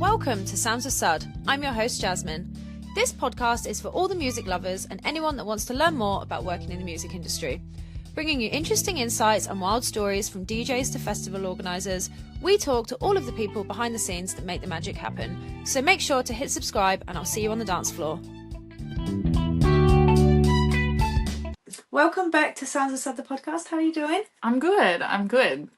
Welcome to Sounds of Sud. I'm your host, Jasmine. This podcast is for all the music lovers and anyone that wants to learn more about working in the music industry. Bringing you interesting insights and wild stories from DJs to festival organisers, we talk to all of the people behind the scenes that make the magic happen. So make sure to hit subscribe and I'll see you on the dance floor. Welcome back to Sounds of Sud, the podcast. How are you doing? I'm good.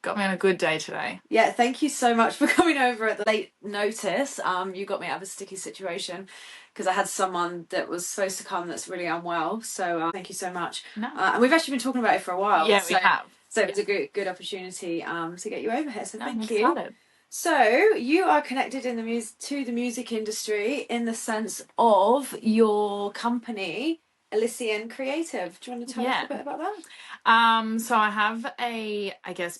Got me on a good day today. Yeah, thank you so much for coming over at the late notice. You got me out of a sticky situation because I had someone that was supposed to come that's really unwell. So thank you so much. No. And we've actually been talking about it for a while. Yeah, we have. So it's a good opportunity to get you over here. So thank you. Excited. So you are connected in to the music industry in the sense of your company, Elysian Creative. Do you want to tell us a bit about that? So I have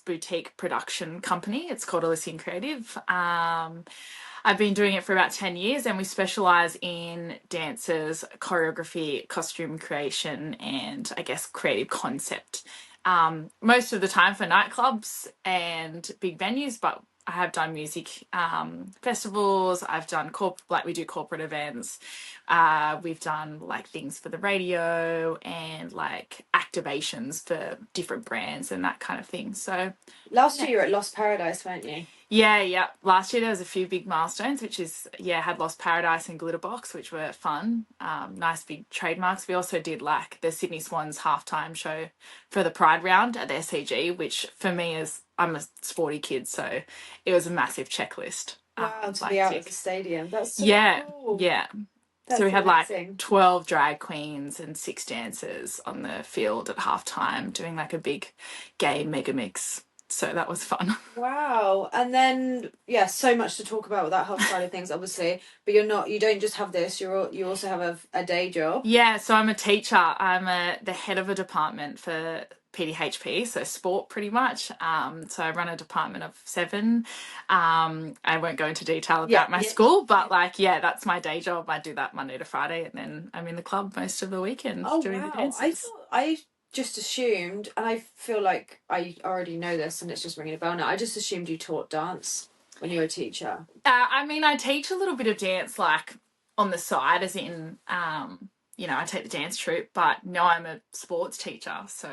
boutique production company. It's called Elysian Creative. I've been doing it for about 10 years and we specialise in dances, choreography, costume creation and creative concept. Most of the time for nightclubs and big venues, but I have done music festivals. I've done we do corporate events. We've done things for the radio and activations for different brands and that kind of thing. So last year you were at Lost Paradise, weren't you? Yeah. Last year there was a few big milestones, which is had Lost Paradise and Glitterbox, which were fun. Nice big trademarks. We also did the Sydney Swans halftime show for the Pride round at the SCG, which for me I'm a sporty kid, so it was a massive checklist. Wow, to be out of the stadium. That's so cool. Yeah. That's so we had amazing. 12 drag queens and 6 dancers on the field at halftime doing a big gay mega mix. So that was fun. Wow. And then so much to talk about with that whole side of things, obviously. But you don't just have this, you also have a day job. Yeah, so I'm a teacher. I'm the head of a department for PDHP, so sport pretty much. So I run a department of 7. I won't go into detail about my school, but that's my day job. I do that Monday to Friday and then I'm in the club most of the weekend doing the dances. I just assumed, and I feel like I already know this and it's just ringing a bell now, I just assumed you taught dance when you were a teacher. I teach a little bit of dance on the side, as in I take the dance troupe, but no, I'm a sports teacher, so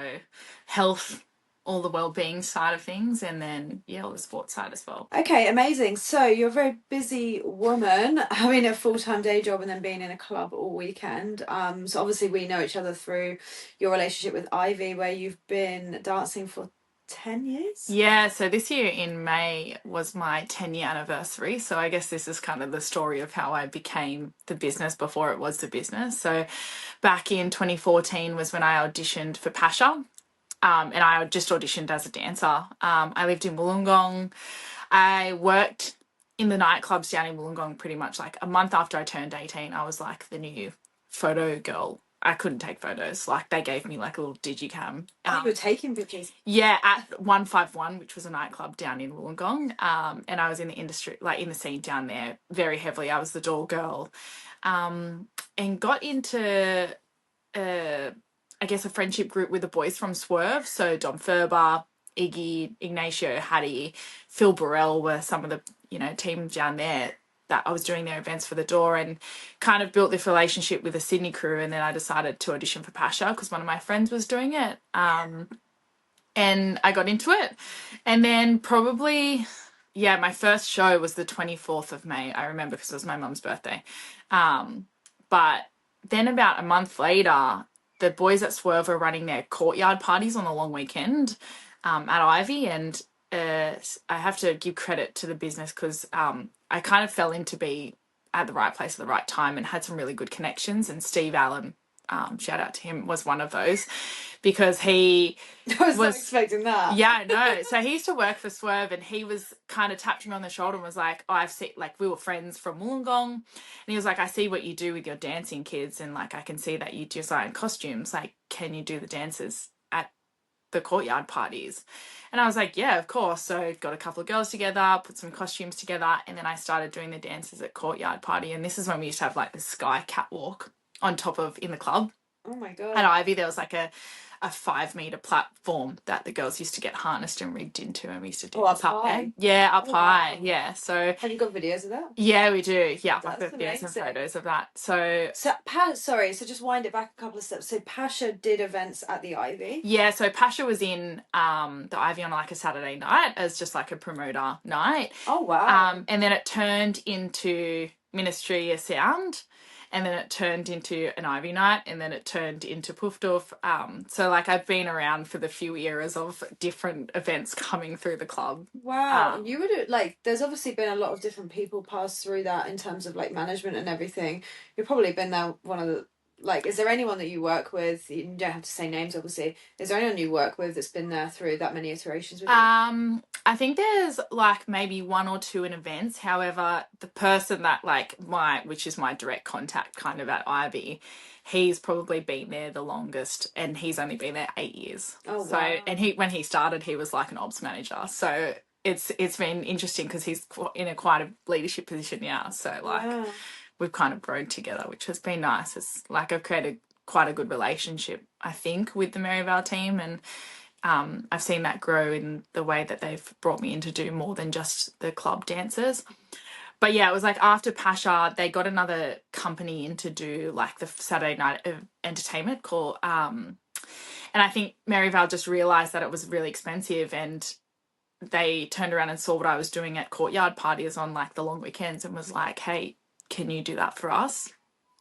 health, all the well-being side of things, and then all the sports side as well. Okay, amazing. So you're a very busy woman, having a full-time day job and then being in a club all weekend. So obviously we know each other through your relationship with Ivy, where you've been dancing for 10 years? Yeah, so this year in May was my 10-year anniversary. So I guess this is kind of the story of how I became the business before it was the business. So back in 2014 was when I auditioned for Pacha. And I just auditioned as a dancer. I lived in Wollongong. I worked in the nightclubs down in Wollongong pretty much a month after I turned 18. I was the new photo girl. I couldn't take photos. They gave me a little digicam. You were taking pictures? Yeah, at 151, which was a nightclub down in Wollongong. And I was in the industry, in the scene down there very heavily. I was the door girl. And got into a friendship group with the boys from Swerve. So Dom Ferber, Iggy, Ignacio, Hattie, Phil Burrell were some of the, teams down there that I was doing their events for the door, and kind of built this relationship with the Sydney crew. And then I decided to audition for Pacha because one of my friends was doing it. And I got into it. And then probably, my first show was the 24th of May. I remember because it was my mum's birthday. But then about a month later, the boys at Swerve were running their courtyard parties on the long weekend at Ivy, and I have to give credit to the business because I kind of fell into be at the right place at the right time and had some really good connections. And Steve Allen, shout out to him, was one of those because he I was not expecting that. Yeah, I know. So he used to work for Swerve and he was kind of tapped me on the shoulder and was like, oh, I've seen, we were friends from Wollongong. And he was like, I see what you do with your dancing kids and I can see that you design costumes. Can you do the dances at the courtyard parties? And I was like, yeah, of course. So got a couple of girls together, put some costumes together, and then I started doing the dances at courtyard party. And this is when we used to have the sky catwalk on top of in the club. Oh my God. At Ivy, there was a 5-meter platform that the girls used to get harnessed and rigged into, and we used to do up this up there. high. Yeah, up high. Wow. Yeah. So Have you got videos of that? yeah, we do. Yeah, I've That's got videos and amazing. photos of that. So Sorry, so just wind it back a couple of steps. So Pacha did events at the Ivy. yeah, so Pacha was in the Ivy on like a Saturday night as just like a promoter night. Oh wow. And then it turned into Ministry of Sound, and then it turned into an Ivy night, and then it turned into Poof Doof. So like I've been around for the few eras of different events coming through the club. Wow. You would like, there's obviously been a lot of different people pass through that in terms of like management and everything. You've probably been there one of the, like, is there anyone that you work with? You don't have to say names, obviously. Is there anyone you work with that's been there through that many iterations with you? I think there's like maybe 1 or 2 in events. However, the person that like which is my direct contact kind of at Ivy, he's probably been there the longest, and he's only been there 8 years. Oh, so wow. And when he started, he was like an ops manager. So it's been interesting because he's in quite a leadership position now. So like. Yeah. We've kind of grown together, which has been nice. It's like I've created quite a good relationship, I think, with the Merivale team, and I've seen that grow in the way that they've brought me in to do more than just the club dances. But yeah, it was like after Pacha, they got another company in to do like the Saturday night of entertainment called, and I think Merivale just realised that it was really expensive, and they turned around and saw what I was doing at courtyard parties on like the long weekends and was like, hey, can you do that for us?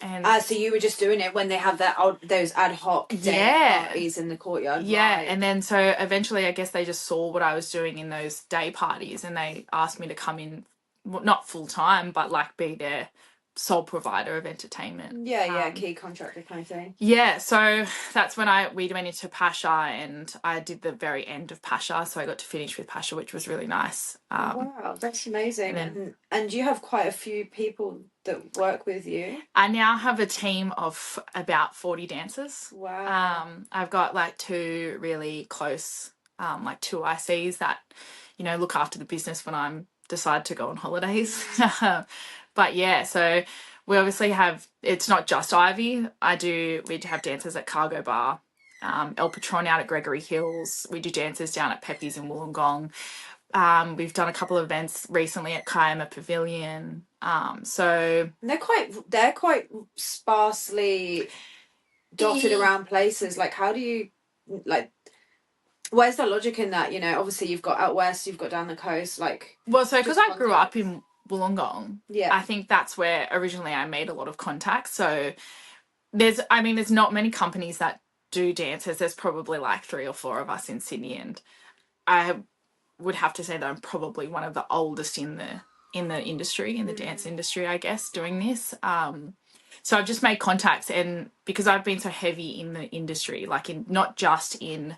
And so you were just doing it when they have those ad hoc day parties in the courtyard. Yeah, right. And then so eventually I guess they just saw what I was doing in those day parties, and they asked me to come in, well, not full time, but like be their sole provider of entertainment. Yeah, key contractor kind of thing. Yeah, so that's when we went into Pacha, and I did the very end of Pacha, so I got to finish with Pacha, which was really nice. Wow, that's amazing. And you have quite a few people that work with you. I now have a team of about 40 dancers. Wow. I've got like 2 really close, like 2 ICs that, you know, look after the business when I'm decide to go on holidays. But yeah, so we obviously have, it's not just Ivy. We have dancers at Cargo Bar, El Patron out at Gregory Hills. We do dancers down at Pepe's in Wollongong. We've done a couple of events recently at Kiama Pavilion. So and they're quite sparsely dotted around places. Like, how do you, like, where's the logic in that? You know, obviously you've got out west, you've got down the coast, like. Well, so because I grew up in Wollongong, yeah, I think that's where originally I made a lot of contacts. So there's not many companies that do dances. There's probably like 3 or 4 of us in Sydney, and I would have to say that I'm probably one of the oldest in the industry, in the dance industry, I guess, doing this. So I've just made contacts, and because I've been so heavy in the industry, like in not just in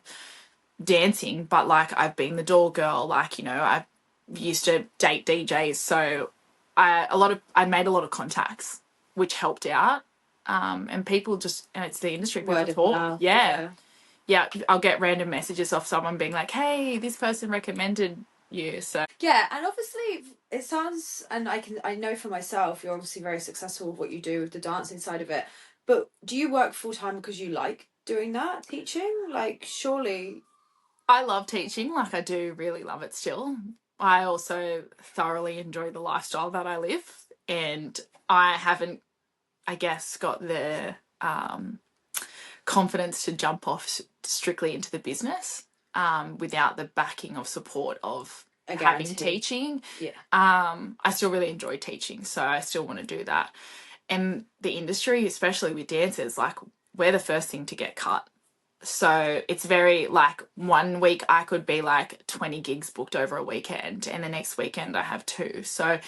dancing, but like I've been the door girl, like, you know, I used to date DJs, so I made a lot of contacts, which helped out. And people just, and it's the industry, word of talk. mouth. Yeah, I'll get random messages off someone being like, hey, this person recommended you. So yeah, and obviously it sounds, and I know for myself, you're obviously very successful with what you do with the dancing side of it, but do you work full-time because you like doing that, teaching? Like, surely. I love teaching, like I do really love it still. I also thoroughly enjoy the lifestyle that I live, and I haven't, I guess, got the confidence to jump off strictly into the business without the backing of support of having teaching. Yeah. I still really enjoy teaching, so I still want to do that. And the industry, especially with dancers, like we're the first thing to get cut. So it's very like 1 week I could be like 20 gigs booked over a weekend, and the next weekend I have 2. So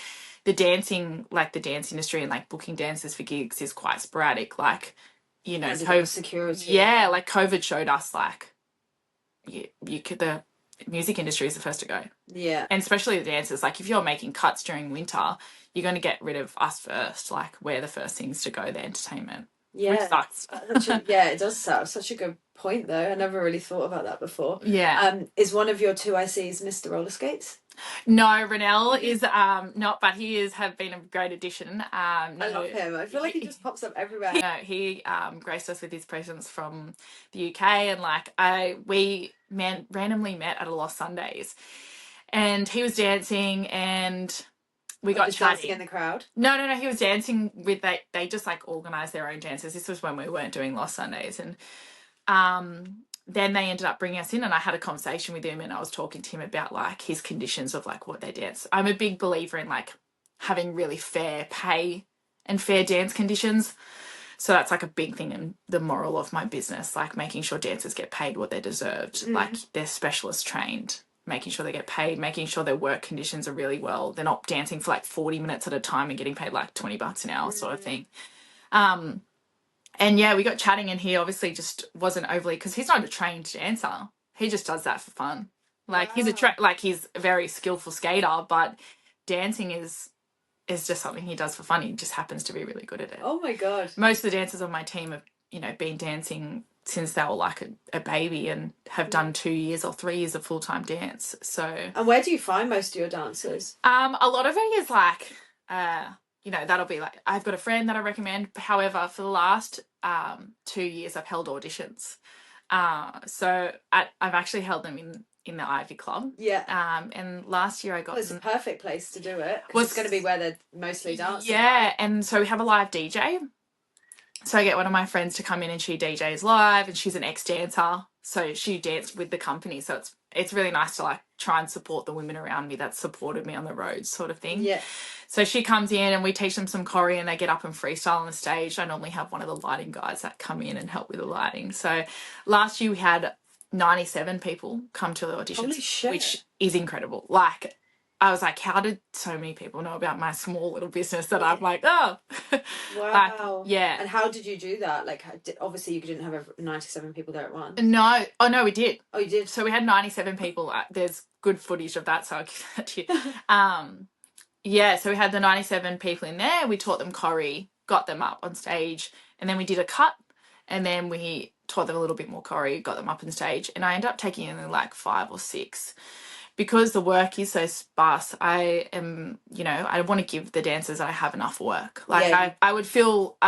the dancing, like the dance industry and like booking dancers for gigs is quite sporadic. Like, you know, security. Yeah, like COVID showed us like the music industry is the first to go. Yeah. And especially the dancers, like if you're making cuts during winter, you're going to get rid of us first. Like we're the first things to go, the entertainment. Yeah. Which sucks. Yeah, it does suck. Such a good point, though. I never really thought about that before. Yeah. Is one of your two ICs Mr. Roller Skates? No, Renell is not, but he is have been a great addition. No, I love him. I feel like he just pops up everywhere. No, he graced us with his presence from the UK, and like we randomly met at a Lost Sundays, and he was dancing, and we got chatting. Dancing in the crowd? No, he was dancing with they just like organised their own dances. This was when we weren't doing Lost Sundays, and then they ended up bringing us in, and I had a conversation with him, and I was talking to him about like his conditions of like what they dance. I'm a big believer in like having really fair pay and fair dance conditions. So that's like a big thing in the moral of my business, like making sure dancers get paid what they deserved, like they're specialist trained, making sure they get paid, making sure their work conditions are really well. They're not dancing for like 40 minutes at a time and getting paid like $20 an hour sort of thing. And yeah, we got chatting, and he obviously just wasn't overly, because he's not a trained dancer. He just does that for fun. Like he's he's a very skillful skater, but dancing is just something he does for fun. He just happens to be really good at it. Oh my God. Most of the dancers on my team have, been dancing since they were like a baby, and have done 2 years or 3 years of full-time dance. So. And where do you find most of your dancers? A lot of it is like, that'll be like, I've got a friend that I recommend. However, for the last 2 years, I've held auditions. So I've actually held them in the Ivy Club. Yeah. And last year I got... Well, it's a perfect place to do it. It's going to be where they're mostly dancing. Yeah, and so we have a live DJ. So I get one of my friends to come in, and she DJs live, and she's an ex-dancer. So she danced with the company. So it's really nice to like try and support the women around me that supported me on the road sort of thing. Yeah. So she comes in, and we teach them some choreo, and they get up and freestyle on the stage. I normally have one of the lighting guys that come in and help with the lighting. So last year we had 97 people come to the auditions. Holy shit. Which is incredible. Like, I was like, how did so many people know about my small little business that I'm like, oh. Wow. Yeah. And how did you do that? Like, obviously you didn't have 97 people there at once. No. Oh, no, we did. Oh, you did? So we had 97 people. There's good footage of that, so I'll give that to you. Yeah, so we had the 97 people in there. We taught them choreo, got them up on stage, and then we did a cut, and then we taught them a little bit more choreo, got them up on stage, and I ended up taking in like 5 or 6. Because the work is so sparse, I am, I want to give the dancers that I have enough work. Like, yeah. I would feel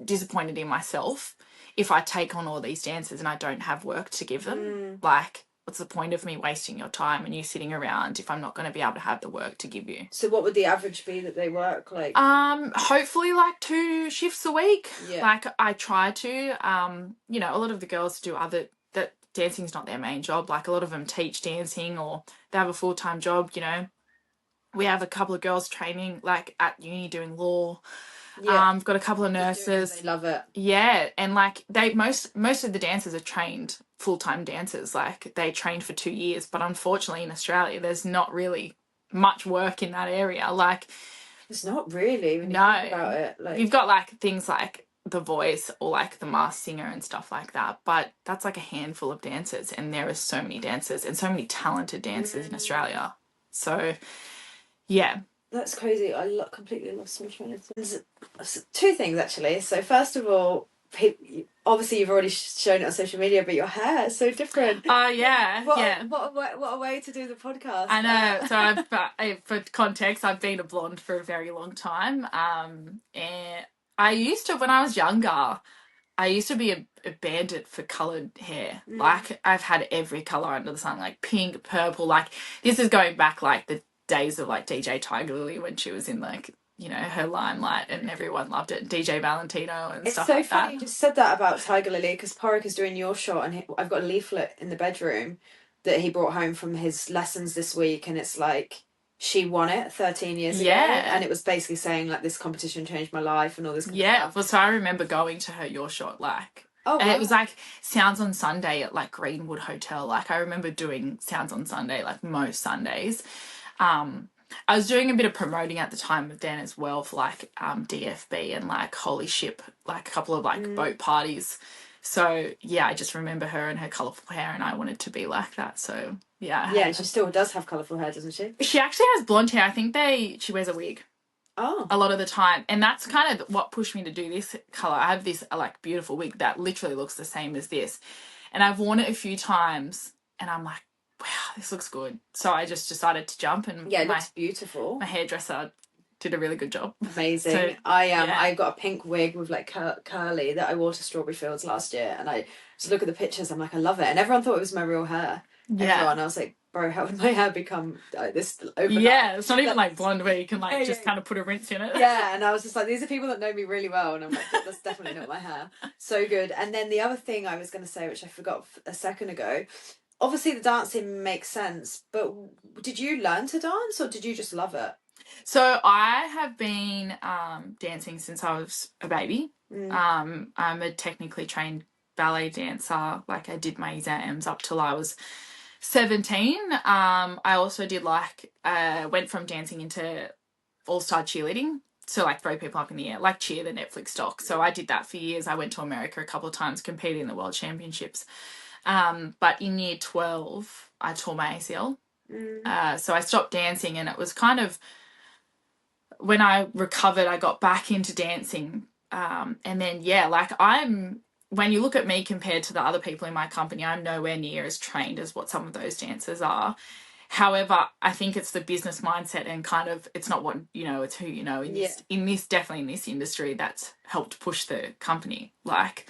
disappointed in myself if I take on all these dancers and I don't have work to give them. Like, what's the point of me wasting your time and you sitting around if I'm not going to be able to have the work to give you? So what would the average be that they work like? Hopefully like 2 shifts a week. Yeah. Like, I try to. A lot of the girls do that dancing's not their main job. Like, a lot of them teach dancing, or they have a full-time job. We have a couple of girls training like at uni doing law. Yeah. Got a couple of nurses. They love it. Yeah, and like most of the dancers are trained full-time dancers. Like, they trained for 2 years, but unfortunately in Australia there's not really much work in that area. Like, it's not really when you think about it. Like, you've got like things like The Voice or like The Masked Singer and stuff like that, but that's like a handful of dancers, and there are so many dancers and so many talented dancers in Australia. So yeah, that's crazy. I completely lost my train of thought. There's 2 things actually. So first of all, obviously you've already shown it on social media, but your hair is so different. Yeah. What a way to do the podcast. I know. So for context, I've been a blonde for a very long time. And I used to, when I was younger, I used to be a bandit for coloured hair. Like, I've had every colour under the sun, like pink, purple. Like, this is going back like the days of like DJ Tiger Lily when she was in like, her limelight and everyone loved it. DJ Valentino and stuff like that. It's so funny you just said that about Tiger Lily, because Porrick is doing your shot, and I've got a leaflet in the bedroom that he brought home from his lessons this week, and it's like, she won it 13 years ago, and it was basically saying like, this competition changed my life and all this kind of stuff. Well, so I remember going to her Your Shot, like, and it was like Sounds on Sunday at like Greenwood Hotel. Like, I remember doing Sounds on Sunday like most Sundays. I was doing a bit of promoting at the time with Dan as well for like DFB and like Holy Ship, like a couple of like boat parties. So yeah, I just remember her and her colourful hair, and I wanted to be like that. So yeah. Yeah, and she still does have colourful hair, doesn't she? She actually has blonde hair. I think she wears a wig. a lot of the time. And that's kind of what pushed me to do this colour. I have this like beautiful wig that literally looks the same as this. And I've worn it a few times and I'm like, wow, this looks good. So I just decided to jump, and it looks beautiful. My hairdresser did a really good job. Amazing. So, I got a pink wig with like curly that I wore to Strawberry Fields last year, and I just look at the pictures, I'm like, I love it. And everyone thought it was my real hair. Everyone, I was like, bro, how would my hair become this overnight? Yeah, it's not even like blonde where you can like just kind of put a rinse in it. Yeah, and I was just like, these are people that know me really well, and I'm like, that's definitely not my hair. So good. And then the other thing I was going to say, which I forgot a second ago, obviously the dancing makes sense, but did you learn to dance or did you just love it? So I have been dancing since I was a baby. I'm a technically trained ballet dancer. Like I did my exams up till I was 17. I also did went from dancing into all-star cheerleading. So like throw people up in the air, like Cheer, the Netflix doc. So I did that for years. I went to America a couple of times, competing in the World Championships. But in year 12, I tore my ACL. So I stopped dancing, and it was kind of, when I recovered, I got back into dancing. And then, when you look at me compared to the other people in my company, I'm nowhere near as trained as what some of those dancers are. However, I think it's the business mindset and kind of, it's not what you know, it's who you know in this definitely in this industry that's helped push the company. Like,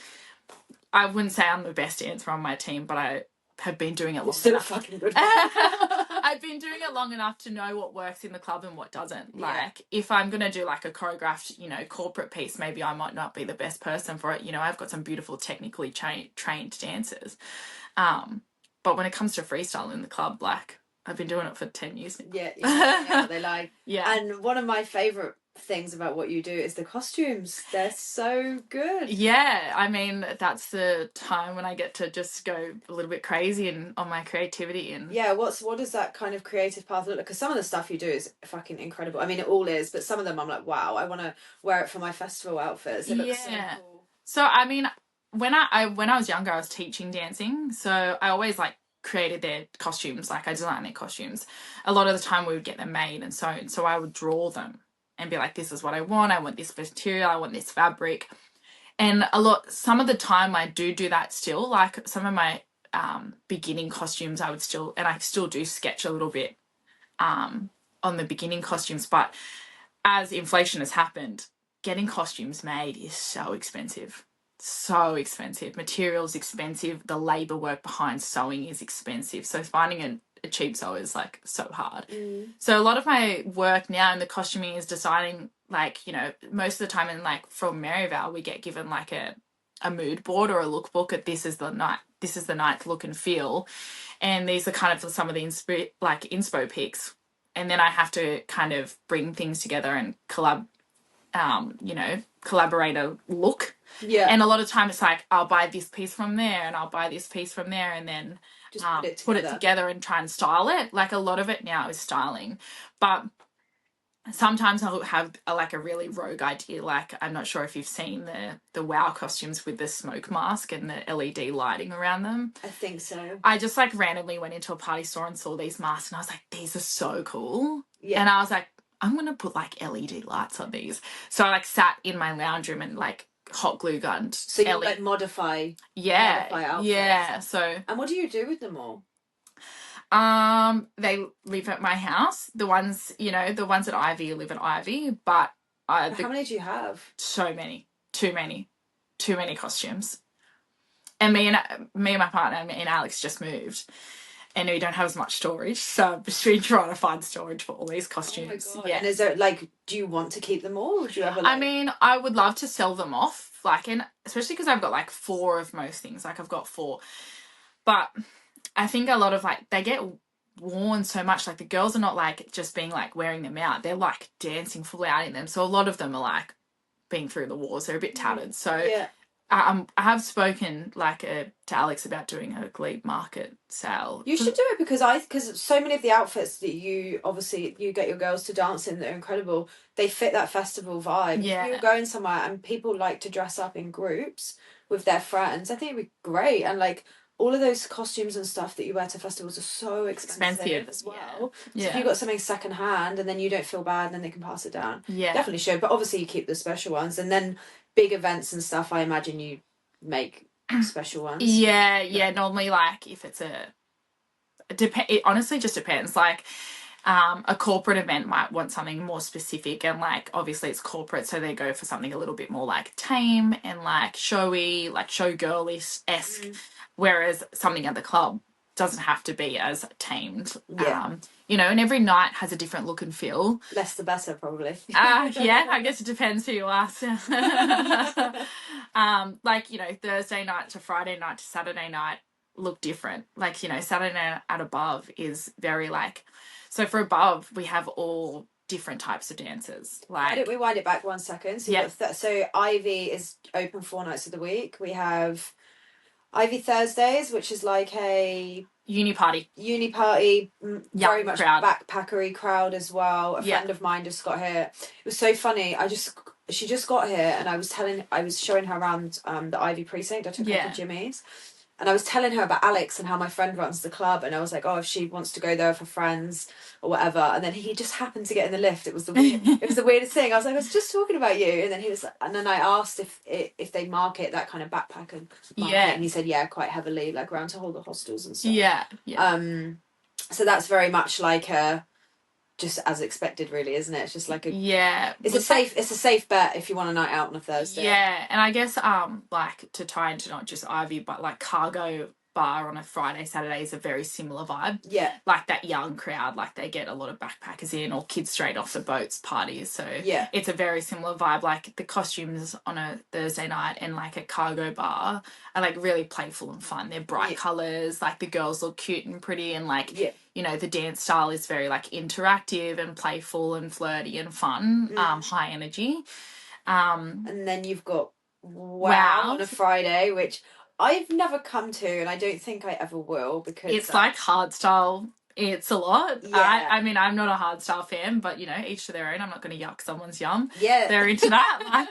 I wouldn't say I'm the best dancer on my team, but I have been doing it long enough. Fucking good. I've been doing it long enough to know what works in the club and what doesn't. Like, if I'm going to do like a choreographed, corporate piece, maybe I might not be the best person for it. I've got some beautiful technically trained dancers. But when it comes to freestyle in the club, like, I've been doing it for 10 years now. Yeah, they like. Yeah. And one of my favourite things about what you do is the costumes. They're so good. Yeah, I mean, that's the time when I get to just go a little bit crazy and on my creativity. And what does that kind of creative path look like? Because some of the stuff you do is fucking incredible. I mean, it all is, but some of them I'm like, wow, I want to wear it for my festival outfits. It looks so cool. So I mean, when I was younger, I was teaching dancing, so I always like created their costumes. Like, I designed their costumes. A lot of the time we would get them made and sewn, so I would draw them and be like, this is what I want this material, I want this fabric. And some of the time I do that still. Like, some of my beginning costumes I still do sketch a little bit on the beginning costumes, but as inflation has happened, getting costumes made is so expensive. Materials expensive, the labor work behind sewing is expensive, so finding a cheap sewer is like so hard. So a lot of my work now in the costuming is deciding, like, most of the time, in like from Merivale we get given like a mood board or a lookbook at this is the night look and feel, and these are kind of some of the inspo pics, and then I have to kind of bring things together and collaborate a look. And a lot of time it's like, I'll buy this piece from there and I'll buy this piece from there, and then just put it together and try and style it. Like, a lot of it now is styling, but sometimes I'll have a really rogue idea. Like, I'm not sure if you've seen the WOW costumes with the smoke mask and the LED lighting around them. I think so. I just like randomly went into a party store and saw these masks, and I was like, these are so cool. And I was like, I'm going to put like LED lights on these. So I like sat in my lounge room and like hot glue gunned. So you like modify outfits. Yeah. So. And what do you do with them all? They live at my house. The ones at Ivy live at Ivy, but how many do you have? So many. Too many costumes. And me and my partner and Alex just moved, and we don't have as much storage, so I'm just been trying to find storage for all these costumes. Oh my God. Yeah. And is there do you want to keep them all, or would you ever I mean, I would love to sell them off, and especially because I've got like 4 of most things. Like, I've got 4, but I think a lot of they get worn so much. Like, the girls are not like just being like wearing them out, they're like dancing full out in them, so a lot of them are like being through the wars, they're a bit tattered. So I have spoken to Alex about doing a Glebe market sale. You should do it, because so many of the outfits that you get your girls to dance in that are incredible, they fit that festival vibe. Yeah. If you're going somewhere and people like to dress up in groups with their friends, I think it'd be great. And like, all of those costumes and stuff that you wear to festivals are so expensive as well. Yeah. So if you've got something second hand and then you don't feel bad and then they can pass it down, definitely should. But obviously you keep the special ones, and then big events and stuff, I imagine you make special ones. Yeah. Normally, like if it's it honestly just depends. Like a corporate event might want something more specific, and like obviously it's corporate, so they go for something a little bit more like tame and like showy, like showgirly-esque, whereas something at the club doesn't have to be as tamed. You know, and every night has a different look and feel. Less the better, probably. Yeah, I guess it depends who you ask. Like, you know, Thursday night to Friday night to Saturday night look different. Like, you know, Saturday night at Above is very like, so for Above we have all different types of dancers. Like, why don't we wind it back 1 second? So, so Ivy is open 4 nights of the week. We have Ivy Thursdays, which is like a uni party, very much crowd. Backpackery crowd as well. A friend of mine just got here. It was so funny. She just got here, and I was showing her around the Ivy precinct. I took her to Jimmy's, and I was telling her about Alex and how my friend runs the club, and I was like, oh, if she wants to go there with her friends or whatever. And then he just happened to get in the lift. It was the weirdest thing. I was like, I was just talking about you, and then he was, and then I asked if they market that kind of backpacker market, and he said quite heavily, like around to all the hostels and stuff. So that's very much like just as expected, really, isn't it? It's just like it's a safe bet if you want a night out on a Thursday. And I guess like to tie into not just Ivy, but like Cargo Bar on a Friday, Saturday is a very similar vibe. Like that young crowd, like they get a lot of backpackers in, or kids straight off the boats parties. So it's a very similar vibe. Like the costumes on a Thursday night and like a Cargo Bar are like really playful and fun. They're bright colours, like the girls look cute and pretty, and like you know, the dance style is very like interactive and playful and flirty and fun, high energy. And then you've got Wow on a Friday, which I've never come to, and I don't think I ever will, because it's like hardstyle. It's a lot. I mean, I'm not a hardstyle fan, but you know, each to their own. I'm not going to yuck someone's yum. They're into that.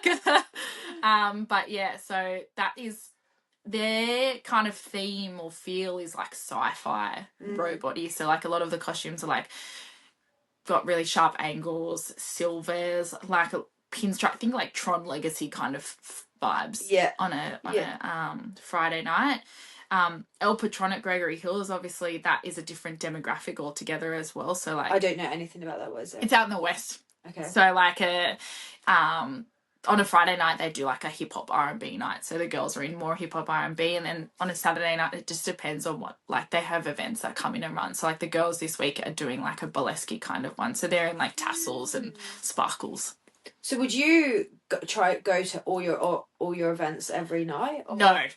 Like, but yeah, so that is their kind of theme or feel is like sci-fi robot-y. So like a lot of the costumes are like got really sharp angles, silvers, like a pinstripe thing, like Tron Legacy kind of vibes on a Friday night. El Patron at Gregory Hills, obviously that is a different demographic altogether as well. So like, I don't know anything about that. What is it? It's out in the West. Okay. So like on a Friday night they do like a hip hop R&B night, so the girls are in more hip hop R&B, and then on a Saturday night it just depends on what, like they have events that come in and run. So like the girls this week are doing like a burlesque kind of one, so they're in like tassels and sparkles. So would you go to all your events every night? Or?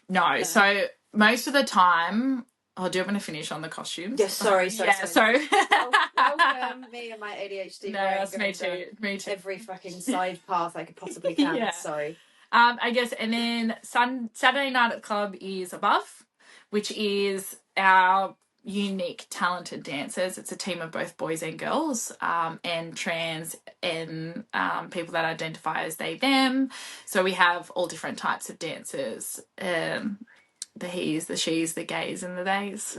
No. So most of the time, do you want to finish on the costumes? Yes, sorry. Welcome, me and my ADHD. No, that's me too. Every fucking side path I could possibly can. Sorry. I guess, and then Saturday night at the club is Above, which is our unique talented dancers. It's a team of both boys and girls, and trans and people that identify as they them. So we have all different types of dancers, the he's, the she's, the gays and the theys.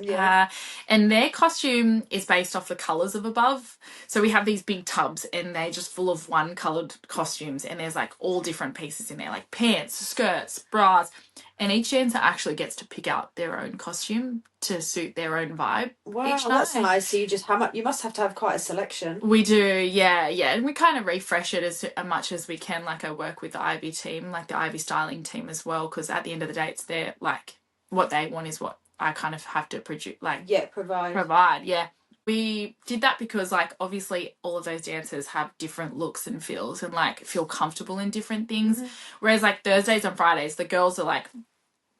And their costume is based off the colours of Above. So we have these big tubs and they're just full of one coloured costumes, and there's like all different pieces in there, like pants, skirts, bras, and each dancer actually gets to pick out their own costume to suit their own vibe. Wow, that's nice. So you must have to have quite a selection. We do, yeah. And we kind of refresh it as much as we can. Like I work with the Ivy team, like the Ivy styling team as well, because at the end of the day it's their, like, what they want is what I kind of have to produce, like provide. We did that because like obviously all of those dancers have different looks and feels and like feel comfortable in different things, whereas like Thursdays and Fridays the girls are like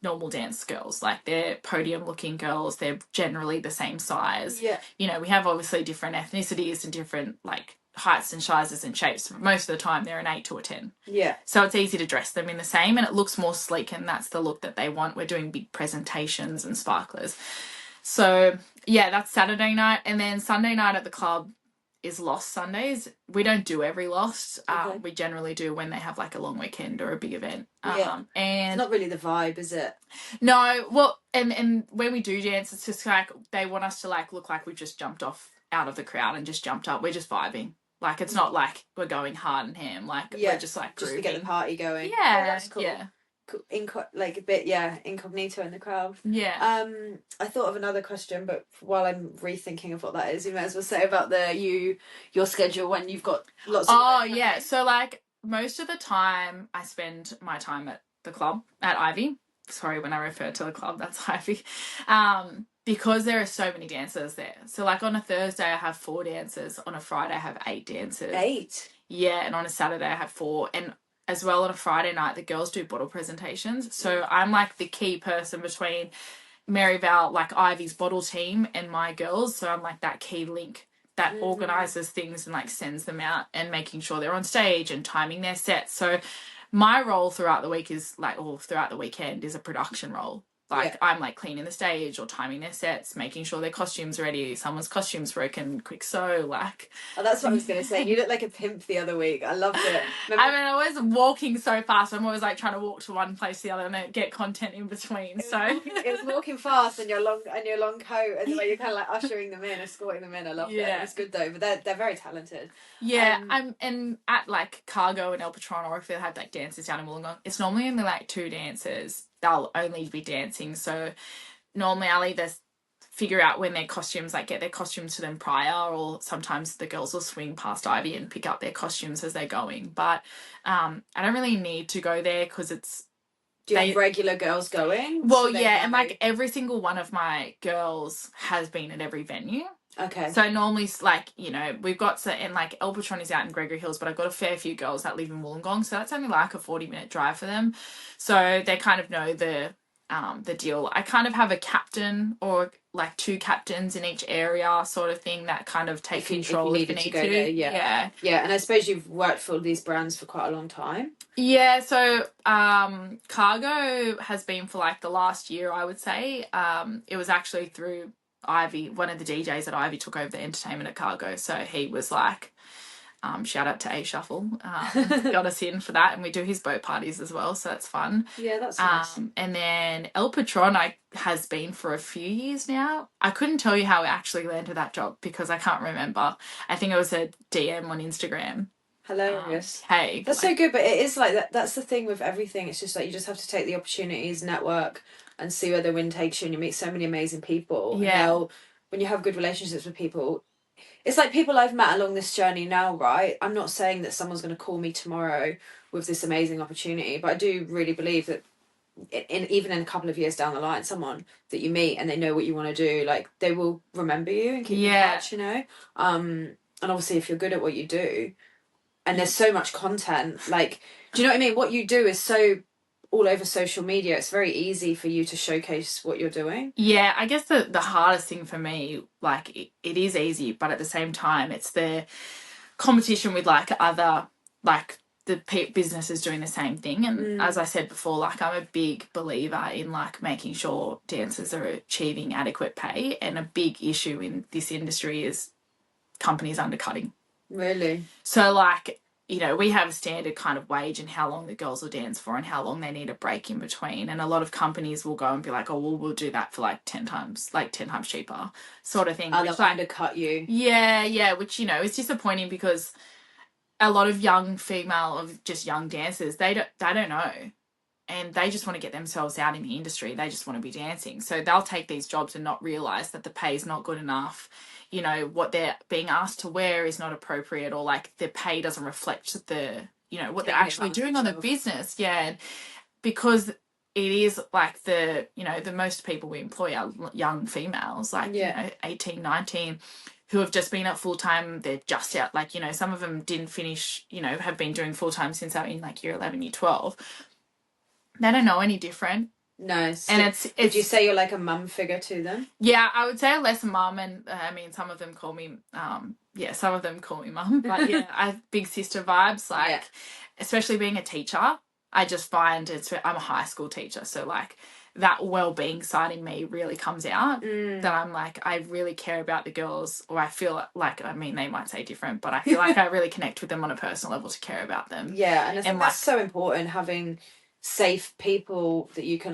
normal dance girls, like they're podium looking girls, they're generally the same size. You know, we have obviously different ethnicities and different like heights and sizes and shapes. Most of the time they're an 8 to a 10. So it's easy to dress them in the same, and it looks more sleek, and that's the look that they want. We're doing big presentations and sparklers. So yeah, that's Saturday night. And then Sunday night at the club is Lost Sundays. We don't do every Lost. Okay. We generally do when they have like a long weekend or a big event. And it's not really the vibe, is it? No, well, and when we do dance, it's just like they want us to like look like we've just jumped off out of the crowd and just jumped up. We're just vibing. Like, it's not like we're going hard and ham. Like, we're just like grooving. Just to get the party going. Yeah, oh, that's cool. Yeah. Like a bit, incognito in the crowd. Yeah. I thought of another question, but while I'm rethinking of what that is, you may as well say about your schedule when you've got lots of... Oh, yeah. So, like, most of the time I spend my time at the club, at Ivy. Sorry, when I refer to the club, that's Ivy. Because there are so many dancers there. So, like, on a Thursday, I have 4 dancers. On a Friday, I have 8 dancers. 8? Yeah, and on a Saturday, I have 4. And as well, on a Friday night, the girls do bottle presentations. So I'm, like, the key person between Merivale, like, Ivy's bottle team and my girls. So I'm, like, that key link that organises things and, like, sends them out and making sure they're on stage and timing their sets. So my role throughout the week is, like, or throughout the weekend is a production role. Like, I'm, like, cleaning the stage or timing their sets, making sure their costumes are ready, someone's costume's broken, quick sew, like... Oh, that's what I was going to say. You looked like a pimp the other week. I loved it. I was walking so fast. I'm always, like, trying to walk to one place to the other and then get content in between, so... It was walking fast and your long coat and the way you're kind of, like, ushering them in, escorting them in. I loved it. It was good, though, but they're very talented. Yeah, and at, like, Cargo and El Patron, or if they have, like, dances down in Wollongong, it's normally only, like, 2 dancers. They'll only be dancing, so normally I'll either figure out when their costumes, like, get their costumes to them prior, or sometimes the girls will swing past Ivy and pick up their costumes as they're going, but I don't really need to go there because it's... Do you have regular girls going? Well, yeah, and, like, every single one of my girls has been at every venue. Okay. So normally, like, you know, we've got, and, like, El Patron is out in Gregory Hills, but I've got a fair few girls that live in Wollongong, so that's only like a 40-minute drive for them. So they kind of know the deal. I kind of have a captain or, like, 2 captains in each area sort of thing that kind of take control if you need to. There, yeah, and I suppose you've worked for these brands for quite a long time. Yeah, so Cargo has been for, like, the last year, I would say. It was actually through Ivy, one of the DJs at Ivy took over the entertainment at Cargo, so he was like, shout out to A Shuffle, got us in for that, and we do his boat parties as well, so that's fun. Yeah, that's nice. And then El Patron has been for a few years now. I couldn't tell you how I actually landed that job because I can't remember. I think it was a DM on Instagram. Hilarious. Hey, that's so good, but it is like that. That's the thing with everything. It's just like you just have to take the opportunities, network, and see where the wind takes you. And you meet so many amazing people. Yeah. Now, when you have good relationships with people, it's like people I've met along this journey now, right? I'm not saying that someone's going to call me tomorrow with this amazing opportunity, but I do really believe that even in a couple of years down the line, someone that you meet and they know what you want to do, like, they will remember you and keep in touch, you know? And obviously if you're good at what you do, and there's so much content, like, do you know what I mean? What you do is so all over social media. It's very easy for you to showcase what you're doing. Yeah, I guess the hardest thing for me, like, it is easy, but at the same time, it's the competition with, like, other, like, the businesses doing the same thing. And as I said before, like, I'm a big believer in, like, making sure dancers are achieving adequate pay, and a big issue in this industry is companies undercutting. Really? So, like, you know, we have a standard kind of wage and how long the girls will dance for and how long they need a break in between. And a lot of companies will go and be like, oh, well, we'll do that for, like, 10 times cheaper sort of thing. Oh, they'll undercut you. Yeah, which, you know, is disappointing because a lot of young dancers, they don't know. And they just want to get themselves out in the industry. They just want to be dancing. So they'll take these jobs and not realise that the pay is not good enough. You know, what they're being asked to wear is not appropriate, or, like, their pay doesn't reflect the, you know, what they're actually doing on the business. Yeah. Because it is, like, the, you know, the most people we employ are young females, like, you know, 18, 19, who have just been at full-time. They're just out, like, you know, some of them didn't finish, you know, have been doing full-time since they're in, like, year 11, year 12. They don't know any different. Nice. And it's would you say you're like a mum figure to them? Yeah, I would say less mum, and I mean, some of them call me some of them call me mum, but yeah, I have big sister vibes, like, especially being a teacher. I just find I'm a high school teacher, so, like, that well-being side in me really comes out. That I'm like, I really care about the girls, or I feel like, I mean, they might say different, but I feel like I really connect with them on a personal level to care about them. Yeah, and I think that's like, so important, having safe people that you can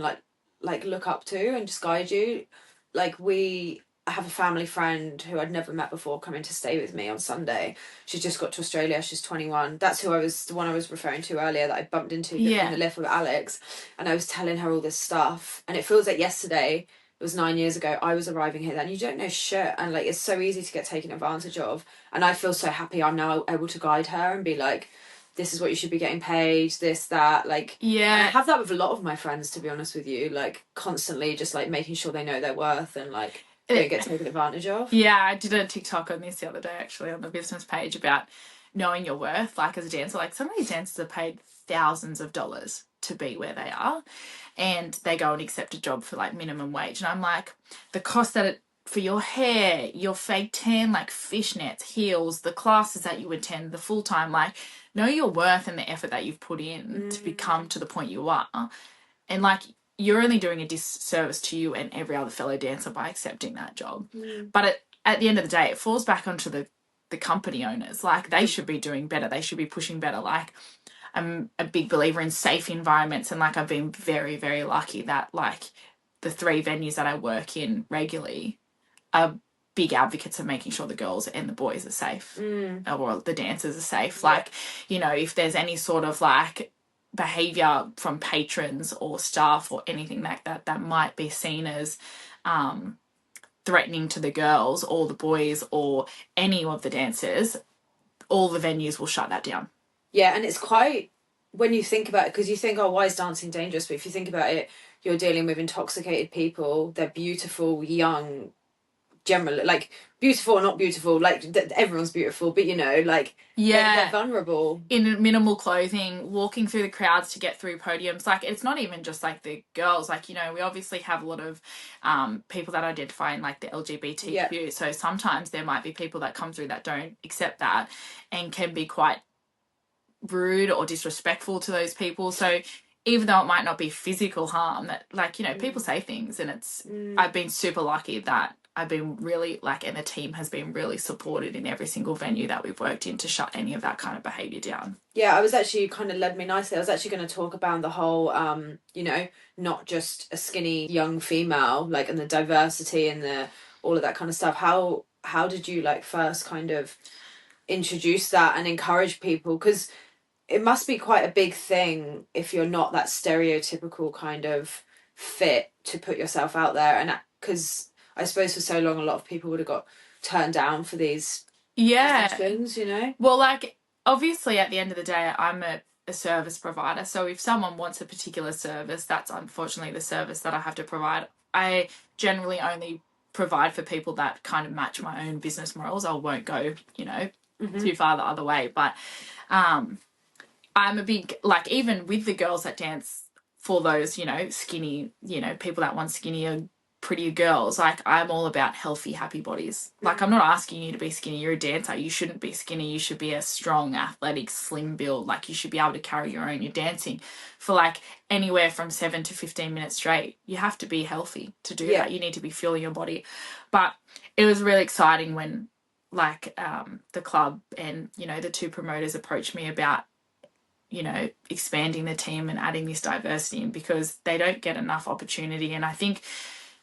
like look up to and just guide you. Like I have a family friend who I'd never met before coming to stay with me on Sunday. She's just got to Australia. She's 21. That's the one I was referring to earlier that I bumped into in the lift with Alex, and I was telling her all this stuff. And it feels like yesterday. It was 9 years ago. I was arriving here then. You don't know shit, and like it's so easy to get taken advantage of. And I feel so happy I'm now able to guide her and be like, this is what you should be getting paid, this, that, like, yeah. And I have that with a lot of my friends, to be honest with you, like constantly just like making sure they know their worth and like don't get taken advantage of. Yeah, I did a TikTok on this the other day, actually, on the business page about knowing your worth. Like, as a dancer, like some of these dancers are paid thousands of dollars to be where they are, and they go and accept a job for like minimum wage. And I'm like, the cost that it for your hair, your fake tan, like fishnets, heels, the classes that you attend, the full time, like, know your worth and the effort that you've put in to become to the point you are. And like, you're only doing a disservice to you and every other fellow dancer by accepting that job. But at the end of the day, it falls back onto the company owners. Like, they should be doing better. They should be pushing better. Like, I'm a big believer in safe environments, and like, I've been very, very lucky that like the 3 venues that I work in regularly are big advocates of making sure the girls and the boys are safe, or the dancers are safe. Like, you know, if there's any sort of like behavior from patrons or staff or anything like that might be seen as threatening to the girls or the boys or any of the dancers, all the venues will shut that down. Yeah, and it's quite, when you think about it, because you think, oh, why is dancing dangerous? But if you think about it, you're dealing with intoxicated people. They're beautiful, young, generally, like, beautiful or not beautiful, like everyone's beautiful, but you know, like, they're vulnerable in minimal clothing, walking through the crowds to get through podiums. Like, it's not even just like the girls, like, you know, we obviously have a lot of people that identify in like the LGBTQ, so sometimes there might be people that come through that don't accept that and can be quite rude or disrespectful to those people. So even though it might not be physical harm, that, like, you know, people say things, and it's I've been super lucky that I've been really, like, and the team has been really supported in every single venue that we've worked in to shut any of that kind of behaviour down. Yeah, I was actually, kind of led me nicely. I was actually going to talk about the whole, you know, not just a skinny young female, like, and the diversity and the all of that kind of stuff. How did you like first kind of introduce that and encourage people? Because it must be quite a big thing if you're not that stereotypical kind of fit to put yourself out there. And because I suppose for so long a lot of people would have got turned down for these positions, you know? Well, like, obviously at the end of the day, I'm a service provider. So if someone wants a particular service, that's unfortunately the service that I have to provide. I generally only provide for people that kind of match my own business morals. I won't go, you know, too far the other way. But I'm a big, like, even with the girls that dance for those, you know, skinny, you know, people that want skinnier, prettier girls, like, I'm all about healthy, happy bodies. Like, I'm not asking you to be skinny. You're a dancer. You shouldn't be skinny. You should be a strong, athletic, slim build. Like, you should be able to carry your own. You're dancing for like anywhere from 7 to 15 minutes straight. You have to be healthy to do that. You need to be feeling your body. But it was really exciting when, like, the club and, you know, the 2 promoters approached me about, you know, expanding the team and adding this diversity in, because they don't get enough opportunity. And I think,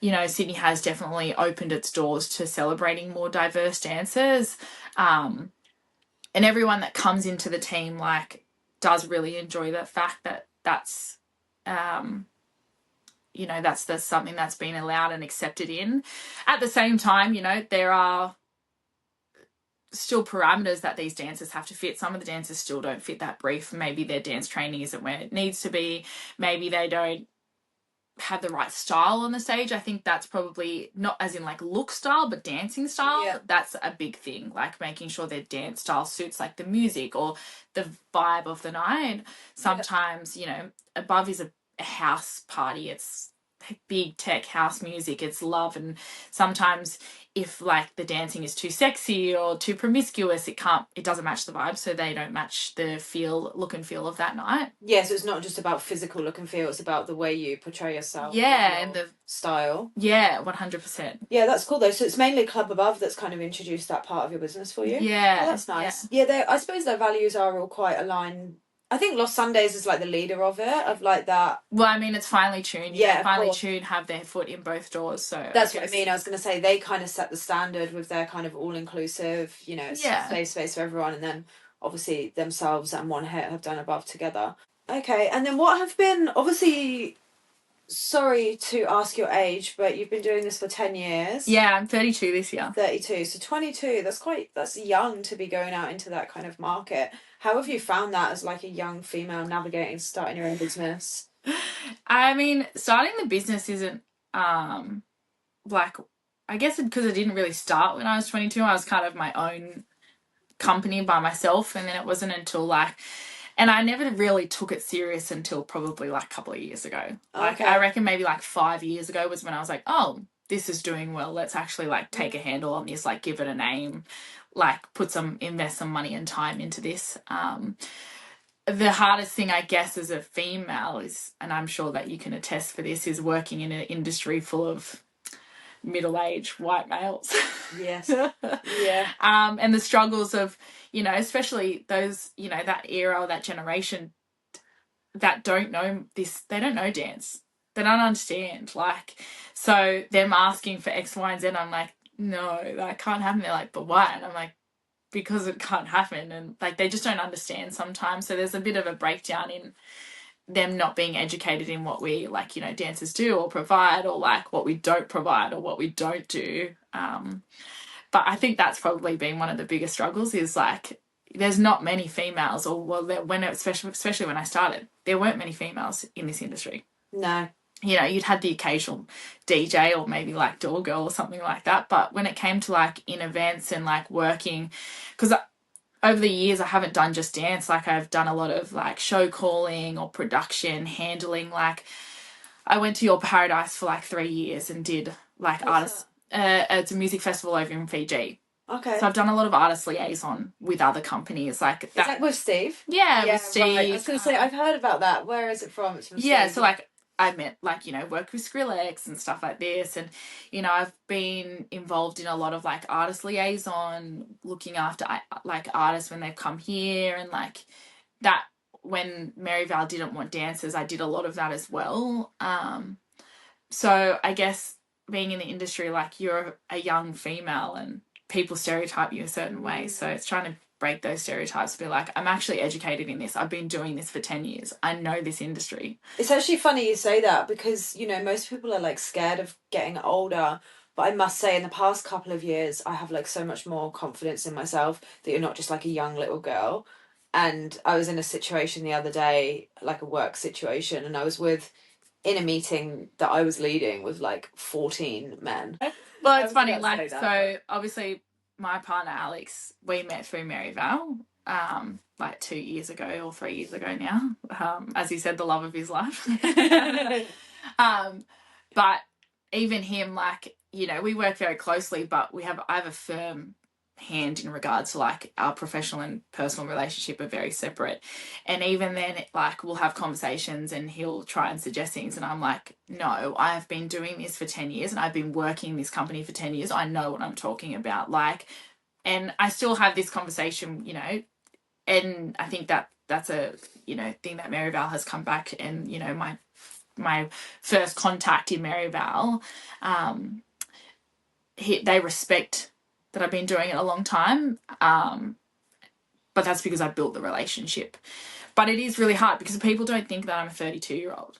you know, Sydney has definitely opened its doors to celebrating more diverse dancers. And everyone that comes into the team, like, does really enjoy the fact that that's, you know, that's something that's been allowed and accepted in. At the same time, you know, there are still parameters that these dancers have to fit. Some of the dancers still don't fit that brief. Maybe their dance training isn't where it needs to be. Maybe they don't have the right style on the stage. I think that's probably not as in like look style, but dancing style. That's a big thing, like making sure their dance style suits like the music or the vibe of the night. Sometimes, you know, above is a house party. It's big tech house music. It's love, and sometimes if like the dancing is too sexy or too promiscuous, it doesn't match the vibe, so they don't match the look and feel of that night. Yeah, so it's not just about physical look and feel, it's about the way you portray yourself. Yeah, and the style. Yeah, 100%. Yeah, that's cool though. So it's mainly Club Above that's kind of introduced that part of your business for you. Yeah. Oh, that's nice. Yeah, I suppose their values are all quite aligned. I think Lost Sundays is like the leader of it, of like that. Well, I mean, it's Finely Tuned. Yeah, Finely Tuned have their foot in both doors. So that's what I mean. I was going to say they kind of set the standard with their kind of all-inclusive, you know, safe space for everyone. And then obviously themselves and One Hit have done Above together. Okay, and then what have been, obviously, sorry to ask your age, but you've been doing this for 10 years. Yeah, I'm 32 this year. 32. So 22, that's young to be going out into that kind of market. How have you found that as like a young female navigating, starting your own business? I mean, starting the business isn't, like, I guess because it didn't really start when I was 22. I was kind of my own company by myself. And then it wasn't until like, and I never really took it serious until probably like a couple of years ago. Like, I reckon maybe like 5 years ago was when I was like, oh, this is doing well. Let's actually like take a handle on this, like give it a name, like invest some money and time into this. The hardest thing, I guess, as a female is, and I'm sure that you can attest for this, is working in an industry full of middle-aged white males. Yes. Yeah. And the struggles of, you know, especially those, you know, that era or that generation that don't know this, they don't know dance. They don't understand. Like, so them asking for X, Y, and Z, I'm like, no, that can't happen. They're like, but why? And I'm like, because it can't happen. And like, they just don't understand sometimes. So there's a bit of a breakdown in them not being educated in what we, like, you know, dancers do or provide, or like what we don't provide or what we don't do. But I think that's probably been one of the biggest struggles, is like, there's not many females, or especially when I started, there weren't many females in this industry. No. You know, you'd had the occasional DJ or maybe like door girl or something like that. But when it came to like in events and like working, because over the years I haven't done just dance, like I've done a lot of like show calling or production, handling. Like I went to Your Paradise for like 3 years and did like artists. It's a music festival over in Fiji. Okay. So I've done a lot of artist liaison with other companies. Like that. Is that with Steve? Yeah, with Steve. Right. I was going to say, I've heard about that. Where is it from? It's from Steve. Yeah, so like I met, like, you know, worked with Skrillex and stuff like this. And, you know, I've been involved in a lot of like artist liaison, looking after like artists when they've come here, and like that when Merivale didn't want dancers, I did a lot of that as well. So I guess being in the industry, like you're a young female and people stereotype you a certain way. So it's trying to break those stereotypes, be like, I'm actually educated in this. I've been doing this for 10 years. I know this industry. It's actually funny you say that, because, you know, most people are like scared of getting older. But I must say, in the past couple of years, I have like so much more confidence in myself that you're not just like a young little girl. And I was in a situation the other day, like a work situation, and I was in a meeting that I was leading with like 14 men. Well, it's funny, like, so obviously my partner Alex, we met through Merivale, like 2 years ago or 3 years ago now. As he said, the love of his life. But even him, like, you know, we work very closely, but I have a firm hand in regards to like our professional and personal relationship are very separate. And even then, like, we'll have conversations and he'll try and suggest things, and I'm like, no, I've been doing this for 10 years and I've been working in this company for 10 years. I know what I'm talking about. Like, and I still have this conversation, you know, and I think that's a, you know, thing that Merivale has come back. And, you know, my first contact in Merivale, they respect that I've been doing it a long time, but that's because I built the relationship. But it is really hard because people don't think that I'm a 32-year-old.